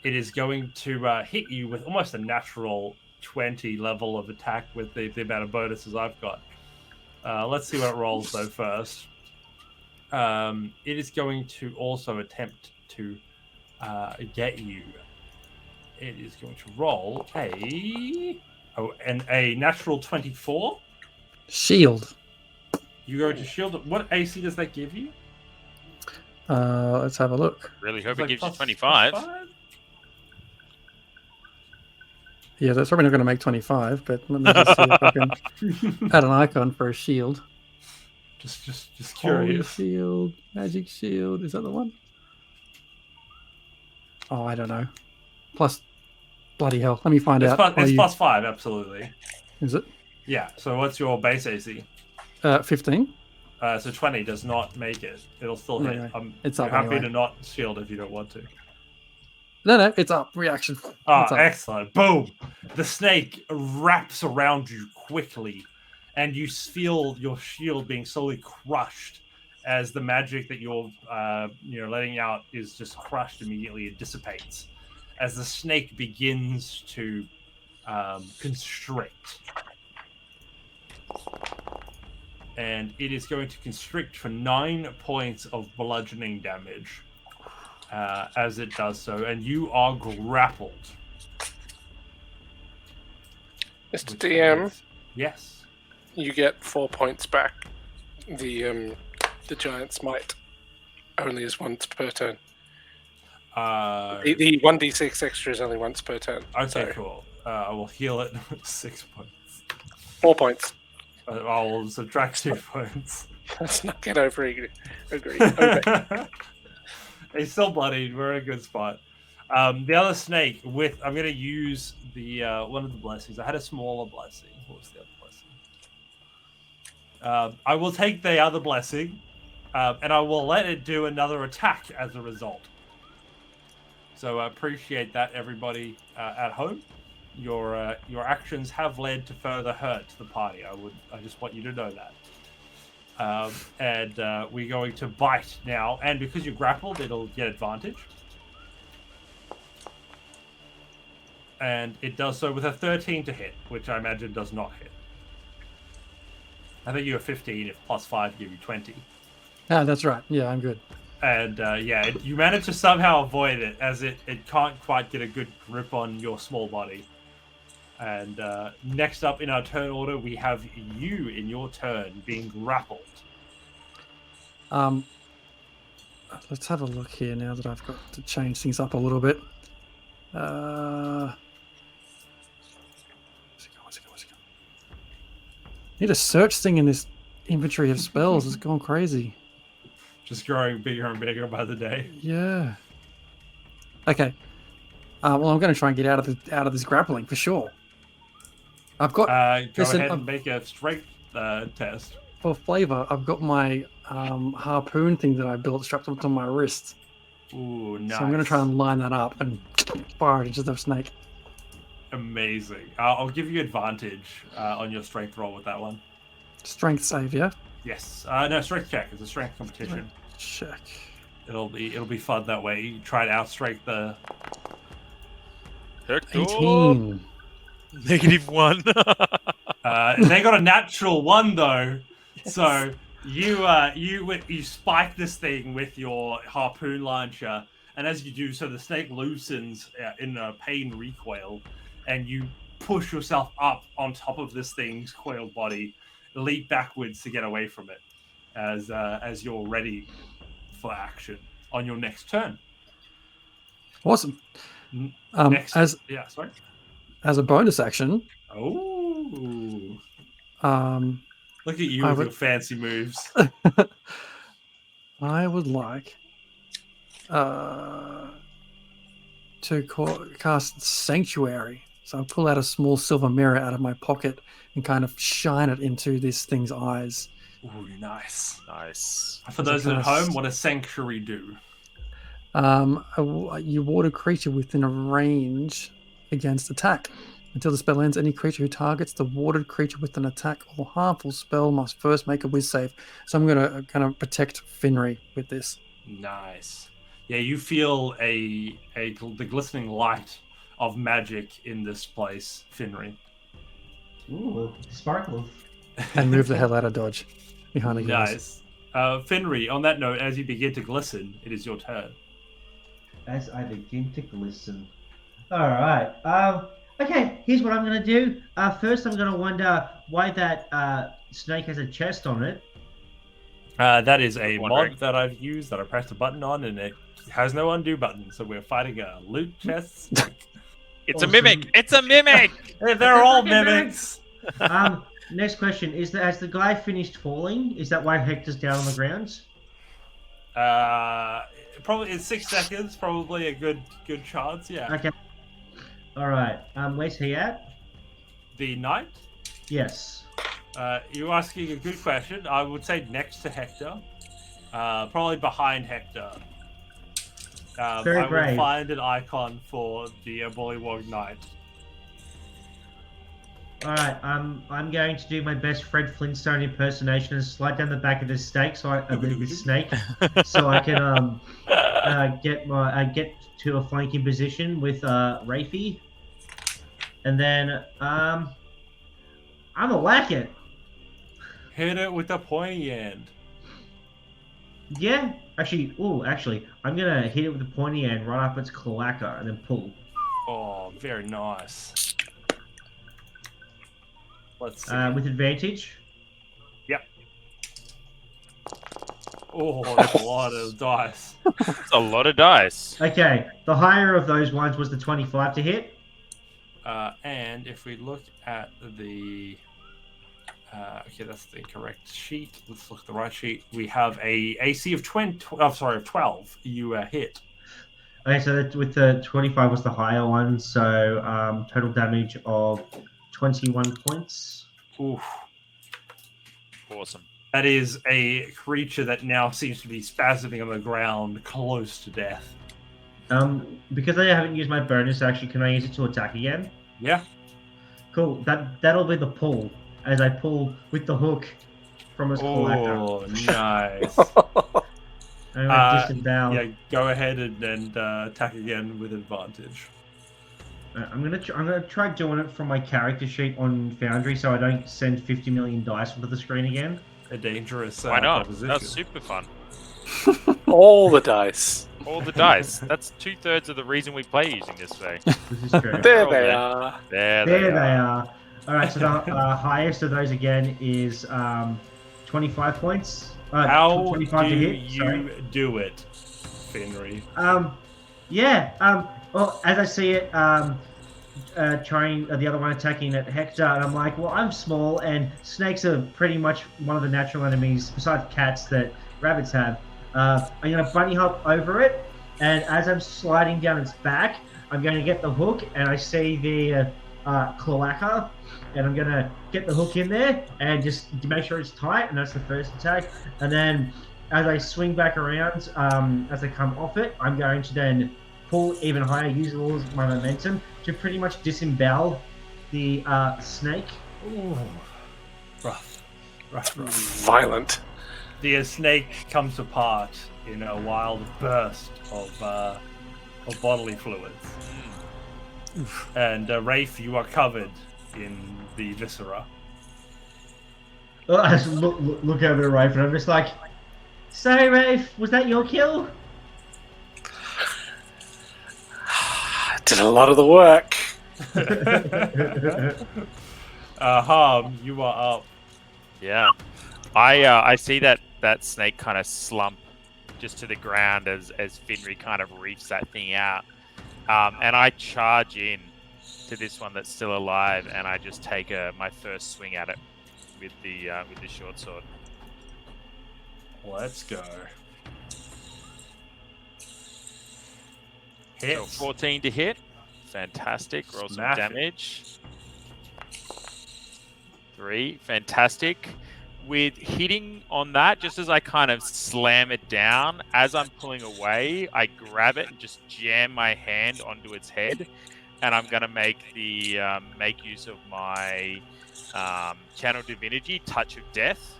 it is going to hit you with almost a natural 20 level of attack with the amount of bonuses I've got. Let's see what it rolls, though, first. It is going to also attempt to get you. It is going to roll a natural 24. Shield. You go to shield it. What AC does that give you? Let's have a look. Really hope It's it like gives you plus 25. 5? Yeah, that's probably not going to make 25, but let me just see if I can add an icon for a shield. Just Holy curious. shield, magic shield. Is that the one? Oh, I don't know. Plus, bloody hell. Let me find It's, out. it's plus 5, absolutely. Is it? Yeah. So what's your base AC? 15. So 20 does not make it. It'll still hit. Okay. I'm It's up happy anyway. to not shield if you don't want to. No, it's up. Reaction. Ah, It's up. excellent. Boom. The snake wraps around you quickly, and you feel your shield being slowly crushed as the magic that you're letting out is just crushed immediately. It dissipates as the snake begins to constrict. And it is going to constrict for 9 points of bludgeoning damage as it does so, and you are grappled. Mr. DM, Yes. you get 4 points back. The giant's might only is once per turn. The 1d6 extra is only once per turn. Okay, so cool. I will heal it 6 points. 4 points. I will subtract 2 points. Let's not get agree. He's still bloodied. We're in a good spot. The other snake I'm going to use the one of the blessings. I had a smaller blessing. What was the other blessing? I will take the other blessing, and I will let it do another attack as a result. So I appreciate that, everybody at home. Your actions have led to further hurt to the party. I just want you to know that. And we're going to bite now, and because you're grappled, it'll get advantage. And it does so with a 13 to hit, which I imagine does not hit. I think you have 15. If plus 5 give you 20. Ah, that's right. Yeah, I'm good. And you manage to somehow avoid it, as it can't quite get a good grip on your small body. And next up in our turn order, we have you in your turn being grappled. Let's have a look here now that I've got to change things up a little bit. Where's it going? Need a search thing in this inventory of spells. It's gone crazy. Just growing bigger and bigger by the day. Yeah. Okay. Well, I'm going to try and get out of this grappling for sure. I've got. Go ahead and make a strength test. For flavor, I've got my harpoon thing that I built strapped onto my wrist. Ooh, nice. So I'm going to try and line that up and fire it into the snake. Amazing. I'll give you advantage on your strength roll with that one. Strength save, yeah? Yes. No, strength check. It's a strength competition. Check. It'll be fun that way. You try to outstrength the. 18. -1. They got a natural 1 though, yes. So you spike this thing with your harpoon launcher, and as you do so, the snake loosens in a pain recoil, and you push yourself up on top of this thing's coiled body, leap backwards to get away from it, as you're ready for action on your next turn. Awesome. Next, as a bonus action. Oh. Look at you with your fancy moves. I would like to cast Sanctuary. So I'll pull out a small silver mirror out of my pocket and kind of shine it into this thing's eyes. Ooh, nice. Nice. For those at home, what does Sanctuary do? You ward a creature within a range against attack. Until the spell ends, any creature who targets the warded creature with an attack or harmful spell must first make a whiz save. So I'm going to kind of protect Finry with this. Nice. Yeah, you feel the glistening light of magic in this place, Finry. Ooh, sparkles. And move the hell out of dodge behind the guys. Nice. Finry, on that note, as you begin to glisten, it is your turn. As I begin to glisten. All right. Okay, here's what I'm going to do. First, I'm going to wonder why that snake has a chest on it. That is a mod that I've used that I pressed a button on, and it has no undo button. So we're fighting a loot chest snake. It's a mimic! It's a mimic! They're all mimics! Next question. Has the guy finished falling? Is that why Hector's down on the ground? Probably in 6 seconds, probably a good chance, yeah. Okay. All right. Where's he at? The knight? Yes. You're asking a good question. I would say next to Hector. Probably behind Hector. Very I will brave. find an icon for the Bullywog Knight. All right, I'm going to do my best Fred Flintstone impersonation and slide down the back of this snake, this snake, so I can get to a flanking position with Rafie, and then I'm gonna whack it. Hit it with the pointy end. Yeah, actually, I'm gonna hit it with the pointy end right up its cloaca and then pull. Oh, very nice. Let's see. With advantage. Yep. Oh, that's a lot of dice. It's a lot of dice. Okay, the higher of those ones was the 25 to hit. And if we look at the... okay, that's the correct sheet. Let's look at the right sheet. We have a AC of 12. You hit. Okay, so with the 25 was the higher one, so total damage of 21 points. Oof. Awesome. That is a creature that now seems to be spasming on the ground, close to death. Because I haven't used my bonus action, can I use it to attack again? Yeah. Cool. That'll be the pull, as I pull with the hook from its cloaca. Oh, nice. I'm gonna disembowel. Yeah, go ahead and attack again with advantage. I'm gonna try doing it from my character sheet on Foundry, so I don't send 50 million dice onto the screen again. A dangerous Why not? proposition. That's super fun. All the dice. All the dice. That's 2/3 of the reason we play using this way. This is true. There Oh, they man. are. There There they they are. are. All right, so the highest of those again is 25 points. How 25 do to hit. you Sorry. do it, Finry? Well, as I see it, trying the other one attacking at Hector, and I'm like, well, I'm small, and snakes are pretty much one of the natural enemies, besides cats, that rabbits have. I'm going to bunny hop over it, and as I'm sliding down its back, I'm going to get the hook, and I see the cloaca, and I'm going to get the hook in there, and just make sure it's tight, and that's the first attack. And then, as I swing back around, as I come off it, I'm going to then pull even higher, use all of my momentum to pretty much disembowel the snake. Ooh. Rough. Violent. The snake comes apart in a wild burst of bodily fluids. And Rafe, you are covered in the viscera. I just look over to Rafe, and I'm just like, "Sorry, Rafe, was that your kill?" Did a lot of the work. Harm, you are up. Yeah. I see that snake kind of slump just to the ground as Finry kind of reefs that thing out. And I charge in to this one that's still alive, and I just take my first swing at it with the short sword. Let's go. So Hits. 14 to hit. Fantastic. Roll some Smash it. damage. 3. Fantastic. With hitting on that, just as I kind of slam it down, as I'm pulling away, I grab it and just jam my hand onto its head. And I'm going to make use of my Channel Divinity, Touch of Death.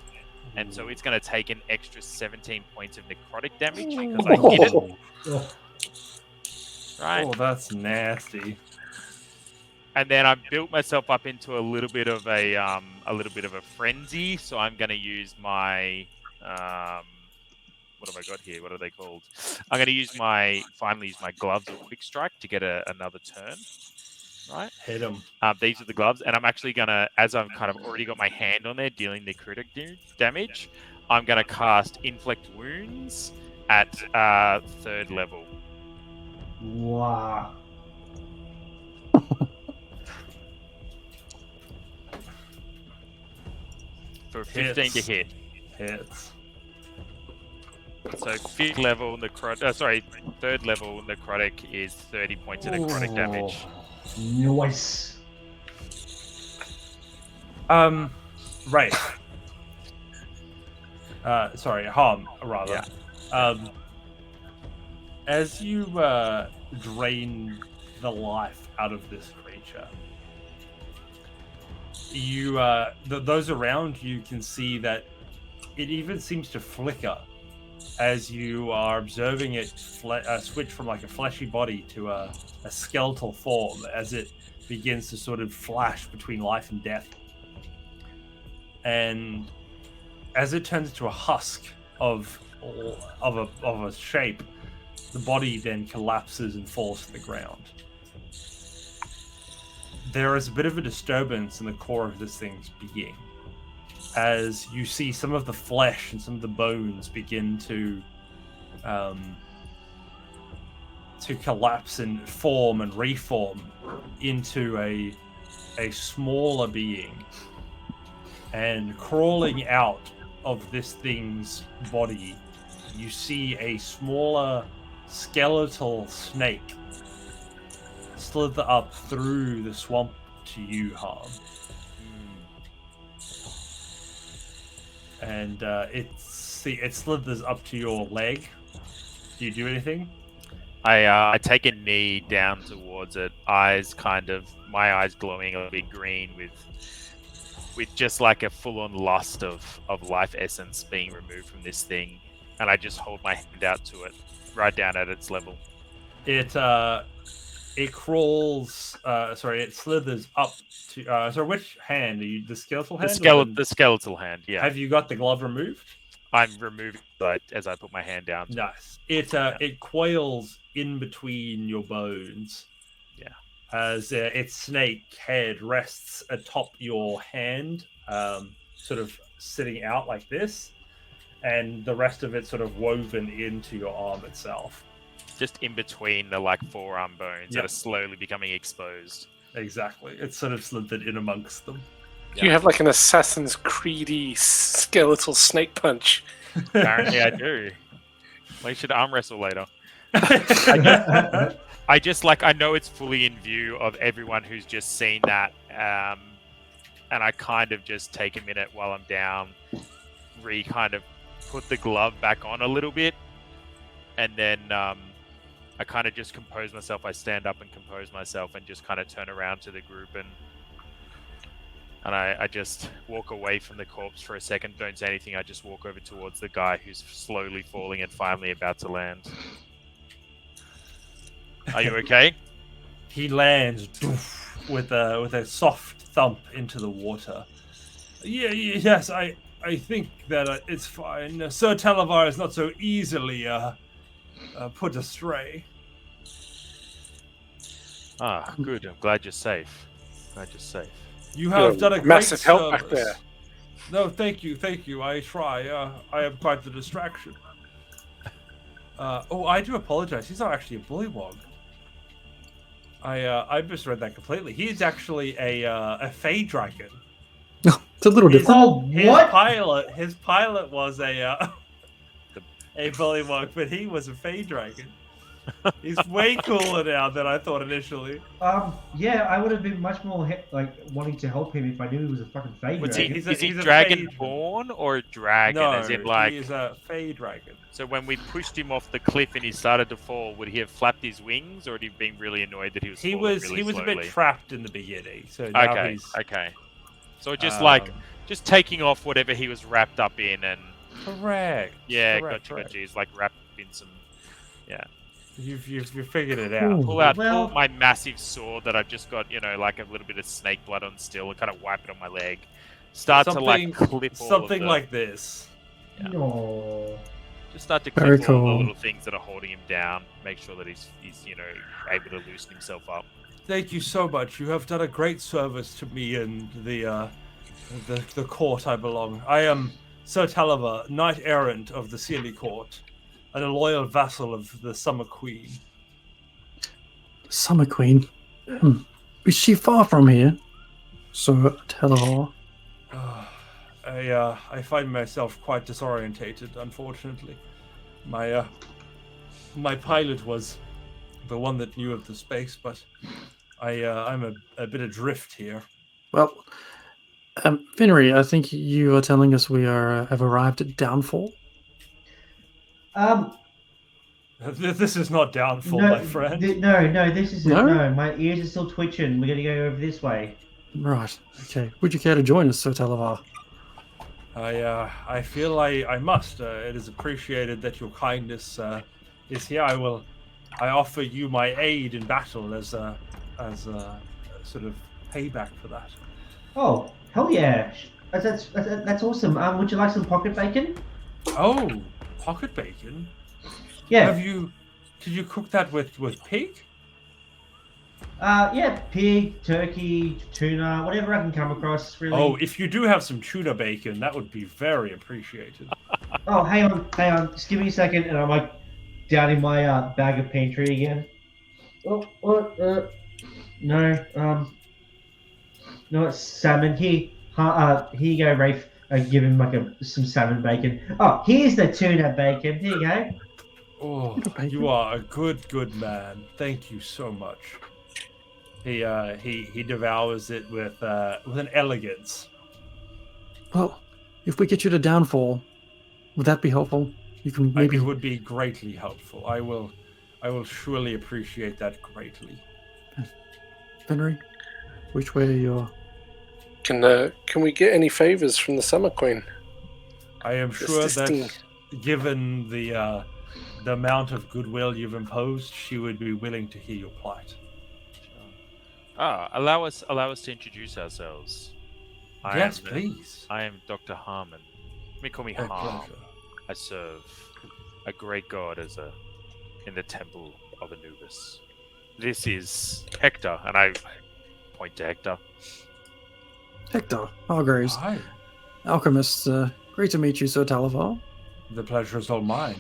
And so it's going to take an extra 17 points of necrotic damage because I hit it. Oh, Right. Oh, that's nasty. And then I've built myself up into a little bit of a frenzy. So I'm going to use my what have I got here? What are they called? I'm going to finally use my gloves of quick strike to get another turn. Right. Hit him. These are the gloves, and I'm actually going to, as I've kind of already got my hand on there dealing the critic damage, I'm going to cast Inflict Wounds at 3rd level. wow. For 15 to Hits. hit. Hits. So 5th level necrotic, 3rd level necrotic is 30 points of necrotic damage. Nice. Right. Sorry, Harm, rather. Yeah. As you drain the life out of this creature, you those around you can see that it even seems to flicker as you are observing it switch from like a fleshy body to a skeletal form as it begins to sort of flash between life and death. And as it turns into a husk of a shape, the body then collapses and falls to the ground. There is a bit of a disturbance in the core of this thing's being, as you see some of the flesh and some of the bones begin to collapse and form and reform into a smaller being. And crawling out of this thing's body, you see a smaller skeletal snake slither up through the swamp to you, Harm. And it slithers up to your leg. Do you do anything? I take a knee down towards it, my eyes glowing a bit green with just like a full-on lust of life essence being removed from this thing, and I just hold my hand out to it, right down at its level. It crawls. It slithers up to. So which hand? Are you the skeletal hand? The skeletal hand. Yeah. Have you got the glove removed? I'm removing it as I put my hand down. Nice. It coils in between your bones. Yeah. As its snake head rests atop your hand, sort of sitting out like this, and the rest of it sort of woven into your arm itself. Just in between the forearm bones that are slowly becoming exposed. Exactly. It's sort of slithered in amongst them. Do you have like an Assassin's Creed-y skeletal snake punch? Apparently I do. We should arm wrestle later. I just I know it's fully in view of everyone who's just seen that, and I kind of just take a minute while I'm down, kind of put the glove back on a little bit, and then I kind of just compose myself. I stand up and compose myself, and just kind of turn around to the group, and I just walk away from the corpse for a second. Don't say anything. I just walk over towards the guy who's slowly falling and finally about to land. Are you okay? He lands with a soft thump into the water. Yes, I think that it's fine. Sir Talavar is not so easily put astray. Ah, good. I'm glad you're safe. You have done a great massive help service. back there. No, thank you. I try. I am quite the distraction. I do apologize. He's not actually a bullywog. I misread that completely. He is actually a Fey dragon. It's a little different. His pilot was a bullywog, but he was a Fey dragon. He's way cooler now than I thought initially. Yeah, I would have been much more wanting to help him if I knew he was a fucking Fey dragon. Is he dragon-born or a dragon? No, as in he is a Fey dragon. So when we pushed him off the cliff and he started to fall, would he have flapped his wings, or would he have been really annoyed that he was falling really He was slowly? a bit trapped in the beginning. So now Okay. So just taking off whatever he was wrapped up in and... Correct. Yeah, correct. gotcha. He's wrapped in some... Yeah. You've figured it out. Pull my massive sword that I've just got, a little bit of snake blood on still, and kind of wipe it on my leg. Start to clip all something of like this. Yeah. No. Just start to clip all the little things that are holding him down. Make sure that he's able to loosen himself up. Thank you so much. You have done a great service to me and the court I belong. I am Sir Talavar, knight errant of the Sealy Court, and a loyal vassal of the Summer Queen. Summer Queen? Is she far from here? Sir Talavar? I find myself quite disorientated, unfortunately. My pilot was the one that knew of the space, but I'm a bit adrift here. Well, Finnery, I think you are telling us we have arrived at Downfall. This is not downfall, my friend. No, this isn't. No? No, my ears are still twitching. We're gonna go over this way. Right. Okay. Would you care to join us, Sir Talavar? I feel I must. It is appreciated that your kindness is here. I offer you my aid in battle as a sort of payback for that. Oh, hell yeah! That's awesome. Would you like some pocket bacon? Oh, pocket bacon. Yeah. Did you cook that with pig? Yeah, pig, turkey, tuna, whatever I can come across. Really. Oh, if you do have some tuna bacon, that would be very appreciated. Oh, hang on. Just give me a second, and I'm like down in my bag of pantry again. No, no, it's salmon. Here you go, Rafe. I give him like some salmon bacon. Oh, here's the tuna bacon. Here you go. Oh, you are a good man. Thank you so much. He devours it with an elegance. Well, if we get you to downfall, would that be helpful? You can maybe. It would be greatly helpful. I will surely appreciate that greatly. Henry, which way are your? Can we get any favors from the Summer Queen? I am sure that given the amount of goodwill you've imposed, she would be willing to hear your plight. Allow us to introduce ourselves. Yes, please. I am Dr. Harmon. You may call me Harm. I serve a great god in the temple of Anubis. This is Hector, and I point to Hector. Hector Hargraves, Hi. alchemist. Great to meet you, Sir Talavar. The pleasure is all mine.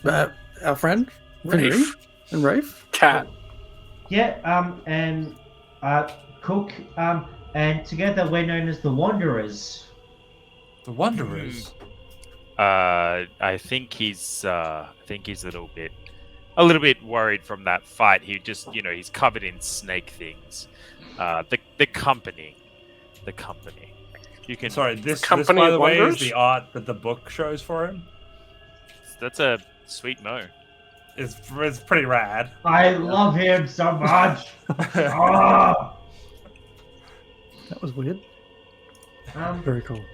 Our friend Rafe. Henry and Rafe. Cat. Yeah. And Cook. And together we're known as the Wanderers. The Wanderers. I think he's a little bit worried from that fight. He just, he's covered in snake things. The company. You can. Sorry, this Company by the of way, is Wanderers? the art that the book shows for him. That's a sweet mo. It's pretty rad. I love him so much. Ah! That was weird. Very cool.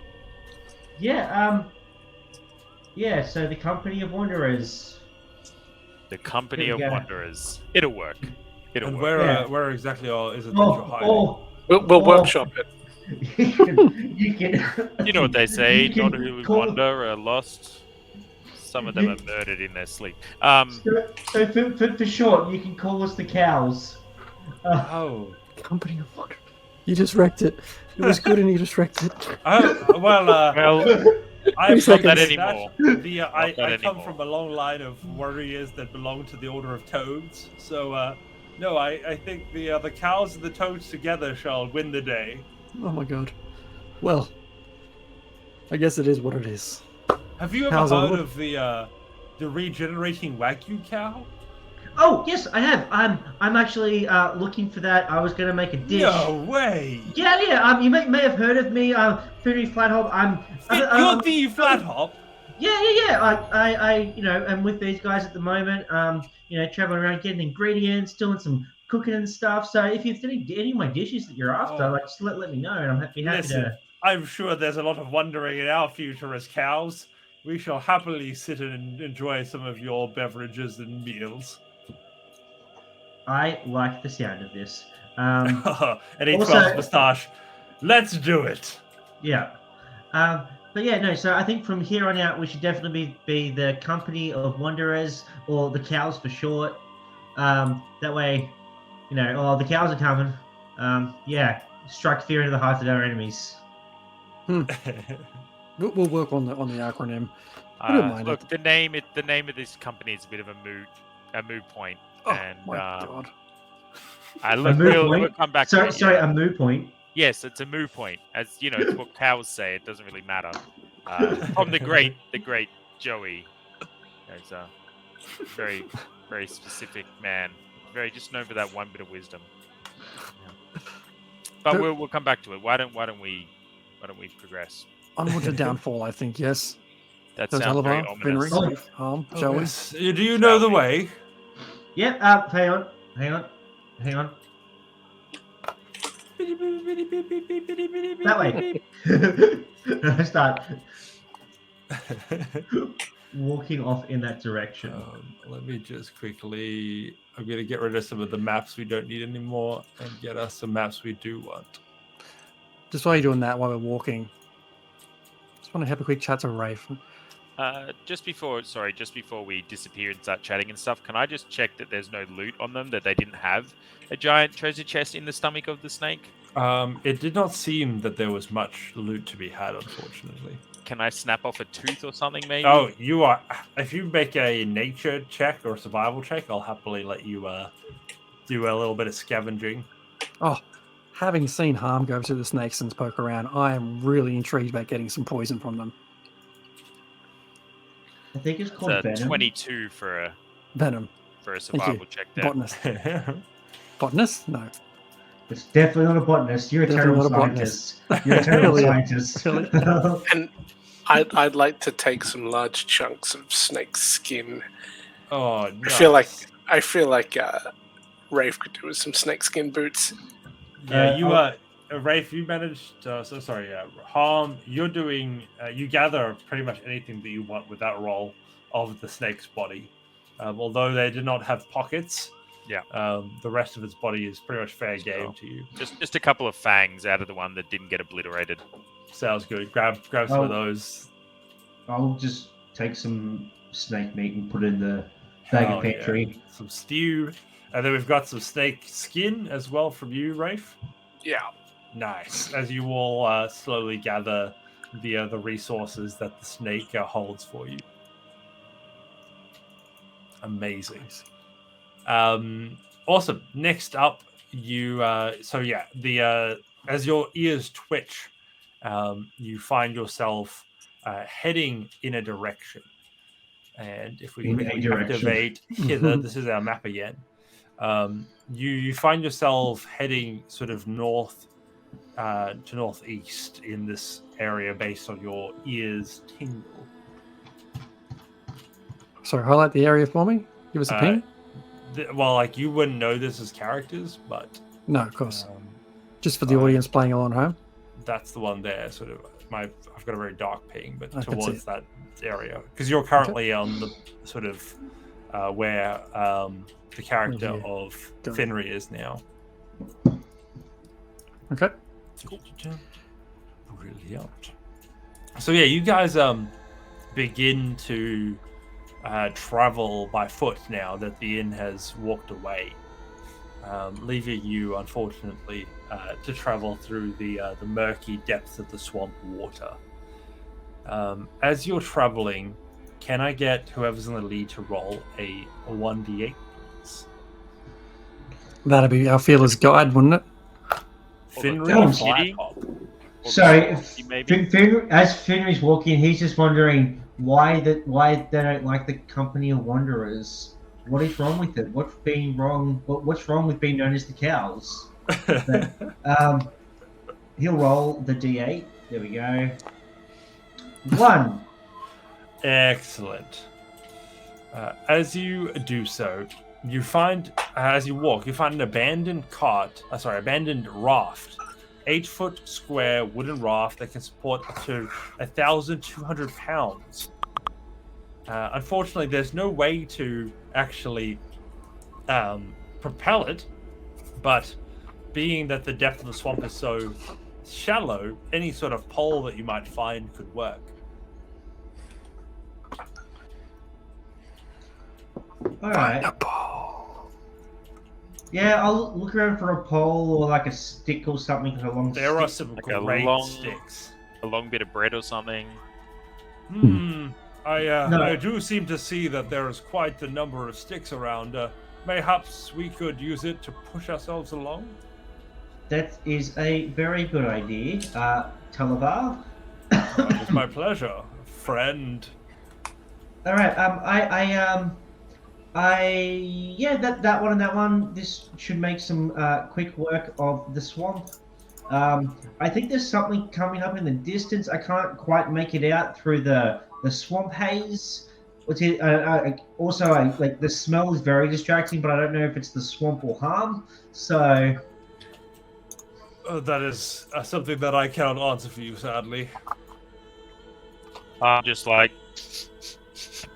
Yeah. Yeah. So the Company of Wanderers. The Company There of we go. Wanderers. It'll work. It'll And work. where exactly is it that you're hiding? We'll workshop it. You can. You know what they say, You can not who call- wander are lost. Some of them are murdered in their sleep. So for short, you can call us the cows. Oh. Company of Wonder. You just wrecked it. It was good, and you just wrecked it. Oh well. Well, I'm Not that that anymore. I that come anymore. from a long line of warriors that belong to the Order of Toads. So no, I think the cows and the toads together shall win the day. Oh my god. Well, I guess it is what it is. Have you ever Cows on heard wood. of the regenerating Wagyu cow? Oh yes, I have. I'm actually looking for that. I was gonna make a dish. No way! Yeah. You may have heard of me. Fenry Flathop. You're the flat hop. Yeah. I am with these guys at the moment. Traveling around getting ingredients, doing some cooking and stuff. So if you've any of my dishes that you're after, Oh. like just let me know, and I'm happy Listen, to. I'm sure there's a lot of wondering in our future as cows. We shall happily sit and enjoy some of your beverages and meals. I like the sound of this. And he Also- twirls his moustache. Let's do it. Yeah. But yeah, no, so I think from here on out, we should definitely be the Company of Wanderers, or the cows for short. That way, the cows are coming. Yeah, strike fear into the hearts of our enemies. We'll work on the acronym. I don't mind look, it. the name of this company is a bit of a moot point. Oh And my god. look, moot we'll point? come back to it. Sorry, yeah. a moo point. Yes, it's a moo point. As you know, it's what cows say. It doesn't really matter. From the great Joey, he's a very, very specific man. Very just known for that one bit of wisdom. Yeah. But we'll come back to it. Why don't we progress? Onward to downfall, I think. Yes. That Does sounds very Halavar, Finry, ominous. Reef, Harm, shall we? Yes. Do you know the way? Yep. Hang on. That way. I start walking off in that direction. Let me just quickly. I'm going to get rid of some of the maps we don't need anymore and get us some maps we do want. Just while you're doing that, while we're walking, just want to have a quick chat to Rafe. Just before we disappear and start chatting and stuff, can I just check that there's no loot on them, that they didn't have a giant treasure chest in the stomach of the snake? It did not seem that there was much loot to be had, unfortunately. Can I snap off a tooth or something, maybe? Oh, you are. If you make a nature check or a survival check, I'll happily let you do a little bit of scavenging. Oh, having seen Harm go to the snakes and poke around, I am really intrigued about getting some poison from them. I think it's called It's a venom. 22 for a Venom. survival check there. Botanist. Botanist? No. It's definitely not a botanist. You're a Definitely terrible not a botanist. scientist. You're a terrible Really? scientist. Really? And I'd like to take some large chunks of snake skin. Oh, no. I feel like Rafe could do with some snake skin boots. Yeah, you Rafe, you managed. Harm, you're doing. You gather pretty much anything that you want with that roll of the snake's body. Although they did not have pockets. Yeah. The rest of its body is pretty much fair game Sure. to you. Just a couple of fangs out of the one that didn't get obliterated. Sounds good. Grab some of those. I'll just take some snake meat and put it in the bag Hell of pantry. yeah. Some stew. And then we've got some snake skin as well from you, Rafe. Yeah. Nice. As you all slowly gather the resources that the snake holds for you. Amazing. Awesome. Next up, you. As your ears twitch, you find yourself heading in a direction. And if we In a quickly direction. activate hither, this is our map again. You find yourself heading sort of north to northeast in this area based on your ears tingle. Sorry, highlight the area for me. Give us a ping. You wouldn't know this as characters, but No, of course. Just for the audience playing along at home. that's the one there. Sort of, I've got a very dark ping, but I can see towards it. that area because you're currently on the sort of where the character Here. of Got it. Fenrir is now. Okay. Brilliant. So yeah, you guys begin to travel by foot now that the inn has walked away, leaving you unfortunately to travel through the murky depths of the swamp water. As you're traveling, can I get whoever's in the lead to roll a 1d8, please? That'd be our fearless guide, wouldn't it? Fenrir Oh, Flathop. Sorry, maybe. as Fenrir's walking, he's just wondering why they don't like the company of wanderers. What is wrong with it? What's wrong with being known as the cows? But, he'll roll the d8. There we go. 1. Excellent. As you do so, you find, as you walk, you find an abandoned raft. 8-foot square wooden raft that can support up to 1,200 pounds. Unfortunately, there's no way to actually propel it, but being that the depth of the swamp is so shallow, any sort of pole that you might find could work. All right. Yeah, I'll look around for a pole or like a stick or something along. There are some Like a great long- sticks. A long bit of bread or something. I do seem to see that there is quite a number of sticks around. Mayhaps we could use it to push ourselves along. That is a very good idea, Talavar. It's my pleasure, friend. All right. That one and that one. This should make some quick work of the swamp. I think there's something coming up in the distance. I can't quite make it out through the the swamp haze. Also, like the smell is very distracting, but I don't know if it's the swamp or harm. So That is something that I cannot answer for you, sadly. I'm just like, it's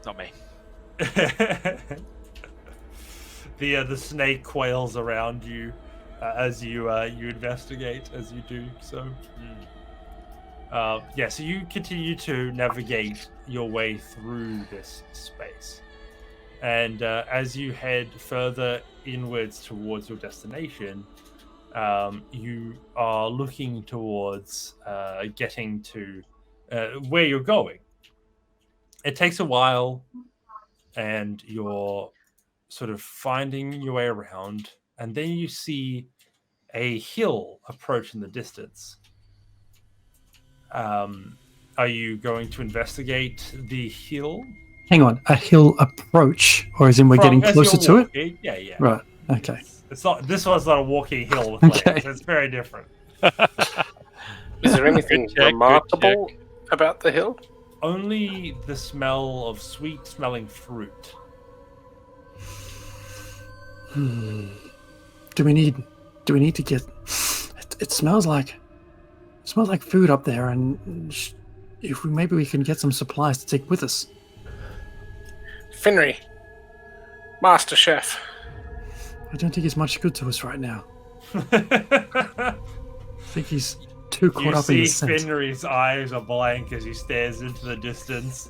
not me. The snake quails around you as you investigate, as you do so. So you continue to navigate your way through this space, and as you head further inwards towards your destination, you are looking towards getting to where you're going. It takes a while, and you're sort of finding your way around, and then you see a hill approach in the distance. Are you going to investigate the hill? Hang on, a hill approach, or as in we're getting As closer you're to it? walking, yeah. Right. Okay. It's not. This one's not a walking hill with Okay. legs. It's very different. Is there anything Good check, good remarkable about the hill? Only the smell of sweet-smelling fruit. Do we need to get? It smells like food up there, and if maybe we can get some supplies to take with us. Finry, Master Chef. I don't think he's much good to us right now. I think he's too caught You up in see his scent. Finry's eyes are blank as he stares into the distance.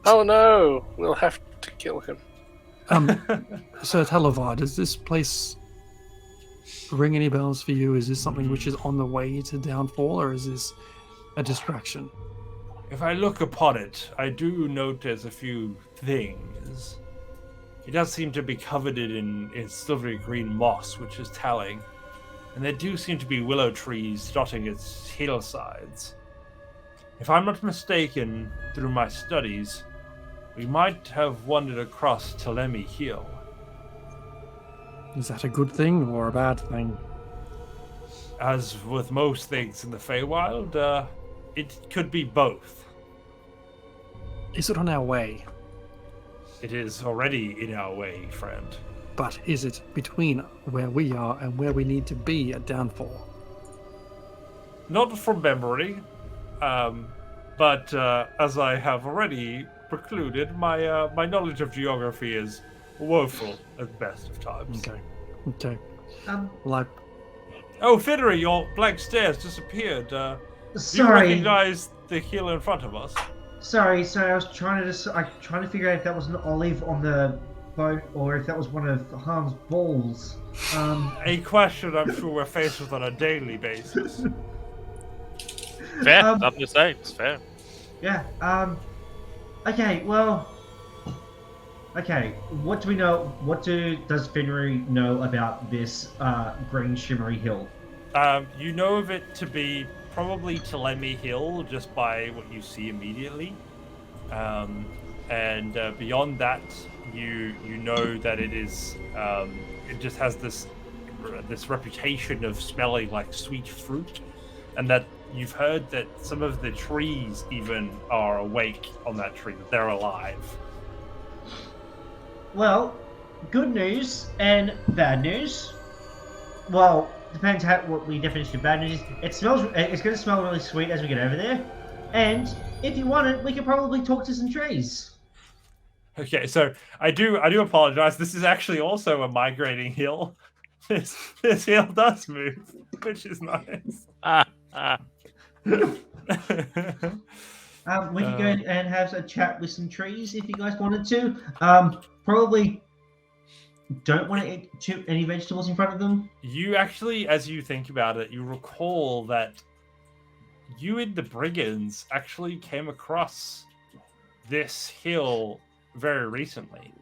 Oh no, we'll have to kill him. So Talavad, does this place ring any bells for you? Is this something which is on the way to downfall, or is this a distraction? If I look upon it, I do notice a few things. It does seem to be covered in silvery green moss, which is telling. And there do seem to be willow trees dotting its hillsides. If I'm not mistaken, through my studies, we might have wandered across Telemi Hill. Is that a good thing or a bad thing? As with most things in the Feywild, it could be both. Is it on our way? It is already in our way, friend. But is it between where we are and where we need to be at downfall? Not from memory, but as I have already precluded, my knowledge of geography is woeful at the best of times. Okay. um, Like, Oh, Finnery, your blank stares disappeared. Do you sorry. recognize the hill in front of us? Sorry, I was trying to figure out if that was an olive on the boat or if that was one of Harm's balls. A question I'm sure we're faced with on a daily basis. Fair, Um, nothing to say. It's fair. Yeah. Okay. Well. Okay. What do we know? Does Finnery know about this green shimmery hill? You know of it to be probably Telemi Hill, just by what you see immediately. And beyond that, you know that it is. It just has this reputation of smelling like sweet fruit, and that you've heard that some of the trees even are awake on that tree, that they're alive. Well, good news and bad news. Well, depends what the definition of bad news is. It's going to smell really sweet as we get over there, and if you want it, we could probably talk to some trees. Okay, so I do apologize. This is actually also a migrating hill. This hill does move, which is nice. We could go and have a chat with some trees if you guys wanted to. Probably don't want to eat any vegetables in front of them. You actually, as you think about it, you recall that you and the brigands actually came across this hill very recently.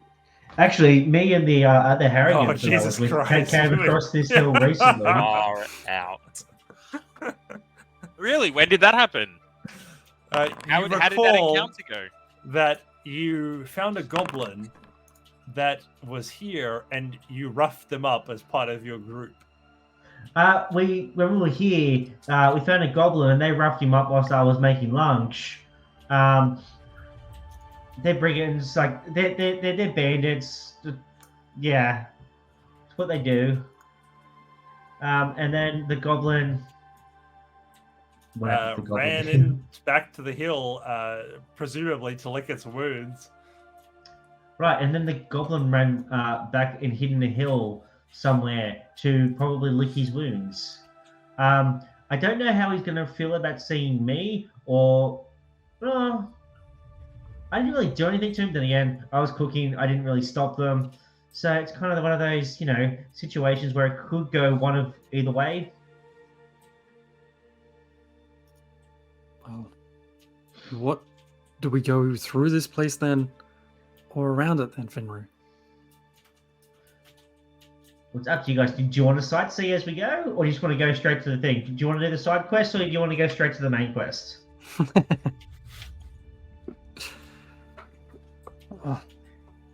Actually, me and the Harrigan Oh, Jesus Christ. came across this hill recently. Far out. Really? When did that happen? You How did that recall encounter go? that you found a goblin that was here and you roughed them up as part of your group. when we were here, we found a goblin and they roughed him up whilst I was making lunch. They're brigands, like they're bandits. Yeah, it's what they do. And then the goblin. What happened to the goblin? Ran in back to the hill, presumably to lick its wounds. Right, and then the goblin ran back and hid in the hill somewhere to probably lick his wounds. I don't know how he's going to feel about seeing me, or I didn't really do anything to him. Then again, I was cooking. I didn't really stop them. So it's kind of one of those, situations where it could go one of either way. What do we go through this place then, or around it then, Finru? It's up to you guys. Do you want to sightsee as we go, or do you just want to go straight to the thing? Do you want to do the side quest, or do you want to go straight to the main quest?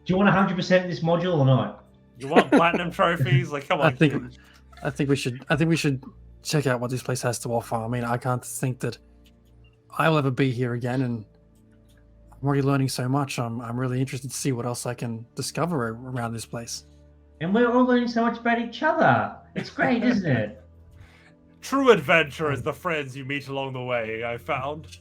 Do you want 100% this module or not? You want platinum trophies? Like, come on. I think we should check out what this place has to offer. I mean, I can't think that I will ever be here again, and I'm already learning so much. I'm really interested to see what else I can discover around this place. And we're all learning so much about each other. It's great, isn't it? True adventure is the friends you meet along the way, I found.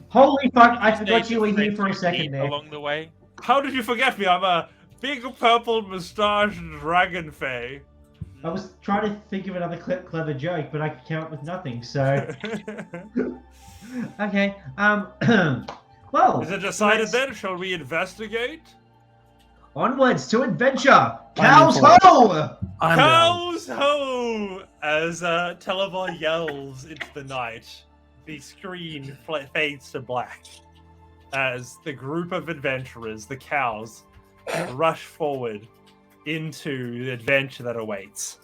Holy fuck, I forgot you were here for a second there. Along the way. How did you forget me? I'm a big purple moustache dragon fae. I was trying to think of another clever joke, but I could come up with nothing, so... Okay, well... Is it decided then? Shall we investigate? Onwards to adventure! Cows ho! Cows ho! As Televar yells into the night, the screen fades to black as the group of adventurers, the cows, rush forward into the adventure that awaits.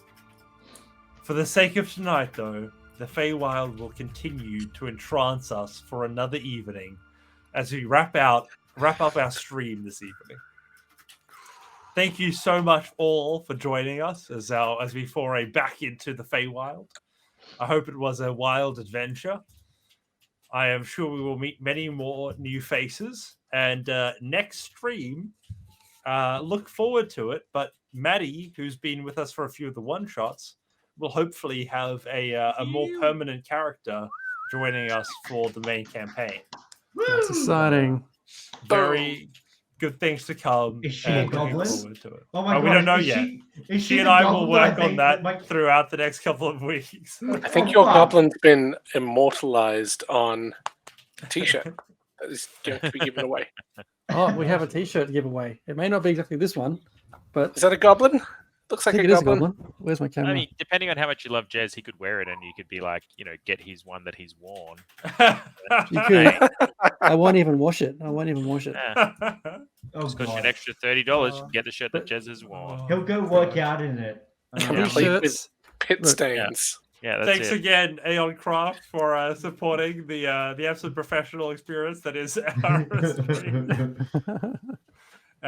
For the sake of tonight, though, the Feywild will continue to entrance us for another evening as we wrap up our stream this evening. Thank you so much all for joining us as we foray back into the Feywild. I hope it was a wild adventure. I am sure we will meet many more new faces. And next stream, look forward to it. But Maddie, who's been with us for a few of the one-shots, will hopefully have a more permanent character joining us for the main campaign. That's exciting. Very good things to come. Is she a goblin? Oh my God, we don't know yet. She and I will work on that throughout the next couple of weeks. I think your goblin's been immortalized on a t-shirt that is going to be given away. Oh, we have a t-shirt giveaway. It may not be exactly this one, but... Is that a goblin? Looks like I think a it is goblin. a goblin. Where's my camera? I mean, depending on how much you love Jez, he could wear it, and you could be like, get his one that he's worn. You could. I won't even wash it. Yeah. Oh, Just cost you an God. extra $30. You can get the shirt that Jez has worn. He'll go work out in it. Complete with T-shirts. pit Look, stains. Yeah, that's Thanks it. again, Aeon Craft, for supporting the absolute professional experience that is our stream.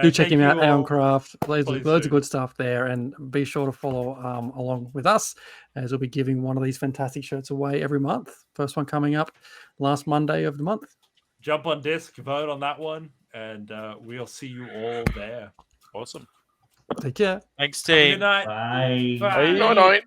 Do check him out, all. Aeon Craft. Loads Please of do. good stuff there, and be sure to follow along with us as we'll be giving one of these fantastic shirts away every month. First one coming up last Monday of the month. Jump on disc, vote on that one, and we'll see you all there. Awesome. Take care. Thanks, Have a team. good night. Bye. Bye. Night, night.